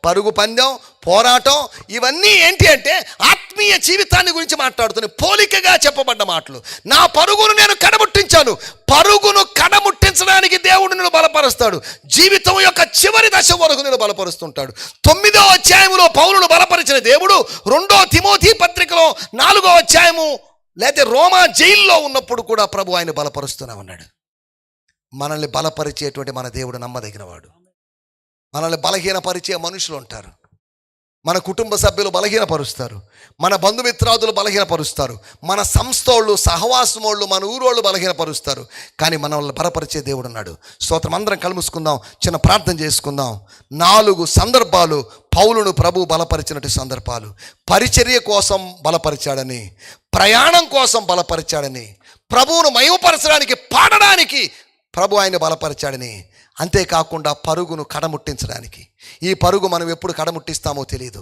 Speaker 2: పరుగు పందెం, పోరాటం, ఇవన్నీ ఏంటి అంటే ఆత్మీయ జీవితాన్ని గురించి మాట్లాడుతున్నాయి. పోలికగా చెప్పబడ్డ మాటలు. నా పరుగును నేను కడముట్టించాను. పరుగును కడముట్టించడానికి దేవుడు నిన్ను బలపరుస్తాడు. జీవితం యొక్క చివరి దశ వరకు నేను బలపరుస్తుంటాడు. 9వ అధ్యాయంలో పౌలును బలపరిచిన దేవుడు 2వ తిమోతి పత్రికలో 4వ అధ్యాయము లేకపోతే రోమా జైల్లో ఉన్నప్పుడు కూడా ప్రభు ఆయన బలపరుస్తూనే ఉన్నాడు. మనల్ని బలపరిచేటువంటి మన దేవుడు నమ్మదగినవాడు. మనల్ని బలహీనపరిచే మనుషులు ఉంటారు. మన కుటుంబ సభ్యులు బలహీనపరుస్తారు, మన బంధుమిత్రాదులు బలహీనపరుస్తారు, మన సంస్థోళ్ళు, సహవాసమోళ్ళు, మన ఊరోళ్ళు బలహీనపరుస్తారు. కానీ మనల్ని బలపరిచే దేవుడు ఉన్నాడు. స్తోత్రం. అందరం కలుముసుకుందాం, చిన్న ప్రార్థన చేసుకుందాం. 4 సందర్భాలు పౌలును ప్రభు బలపరిచినట్టు సందర్భాలు. పరిచర్య కోసం బలపరిచాడని, ప్రయాణం కోసం బలపరిచాడని, ప్రభువును మహిమపరచడానికి, పాడడానికి ప్రభు ఆయన బలపరిచాడని, అంతేకాకుండా పరుగును కడముట్టించడానికి. ఈ పరుగు మనం ఎప్పుడు కడముట్టిస్తామో తెలియదు.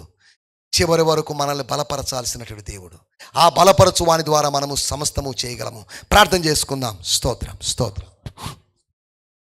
Speaker 2: చివరి వరకు మనల్ని బలపరచాల్సినటువంటి దేవుడు. ఆ బలపరచు వాని ద్వారా మనము సమస్తము చేయగలము. ప్రార్థన చేసుకుందాం. స్తోత్రం, స్తోత్రం.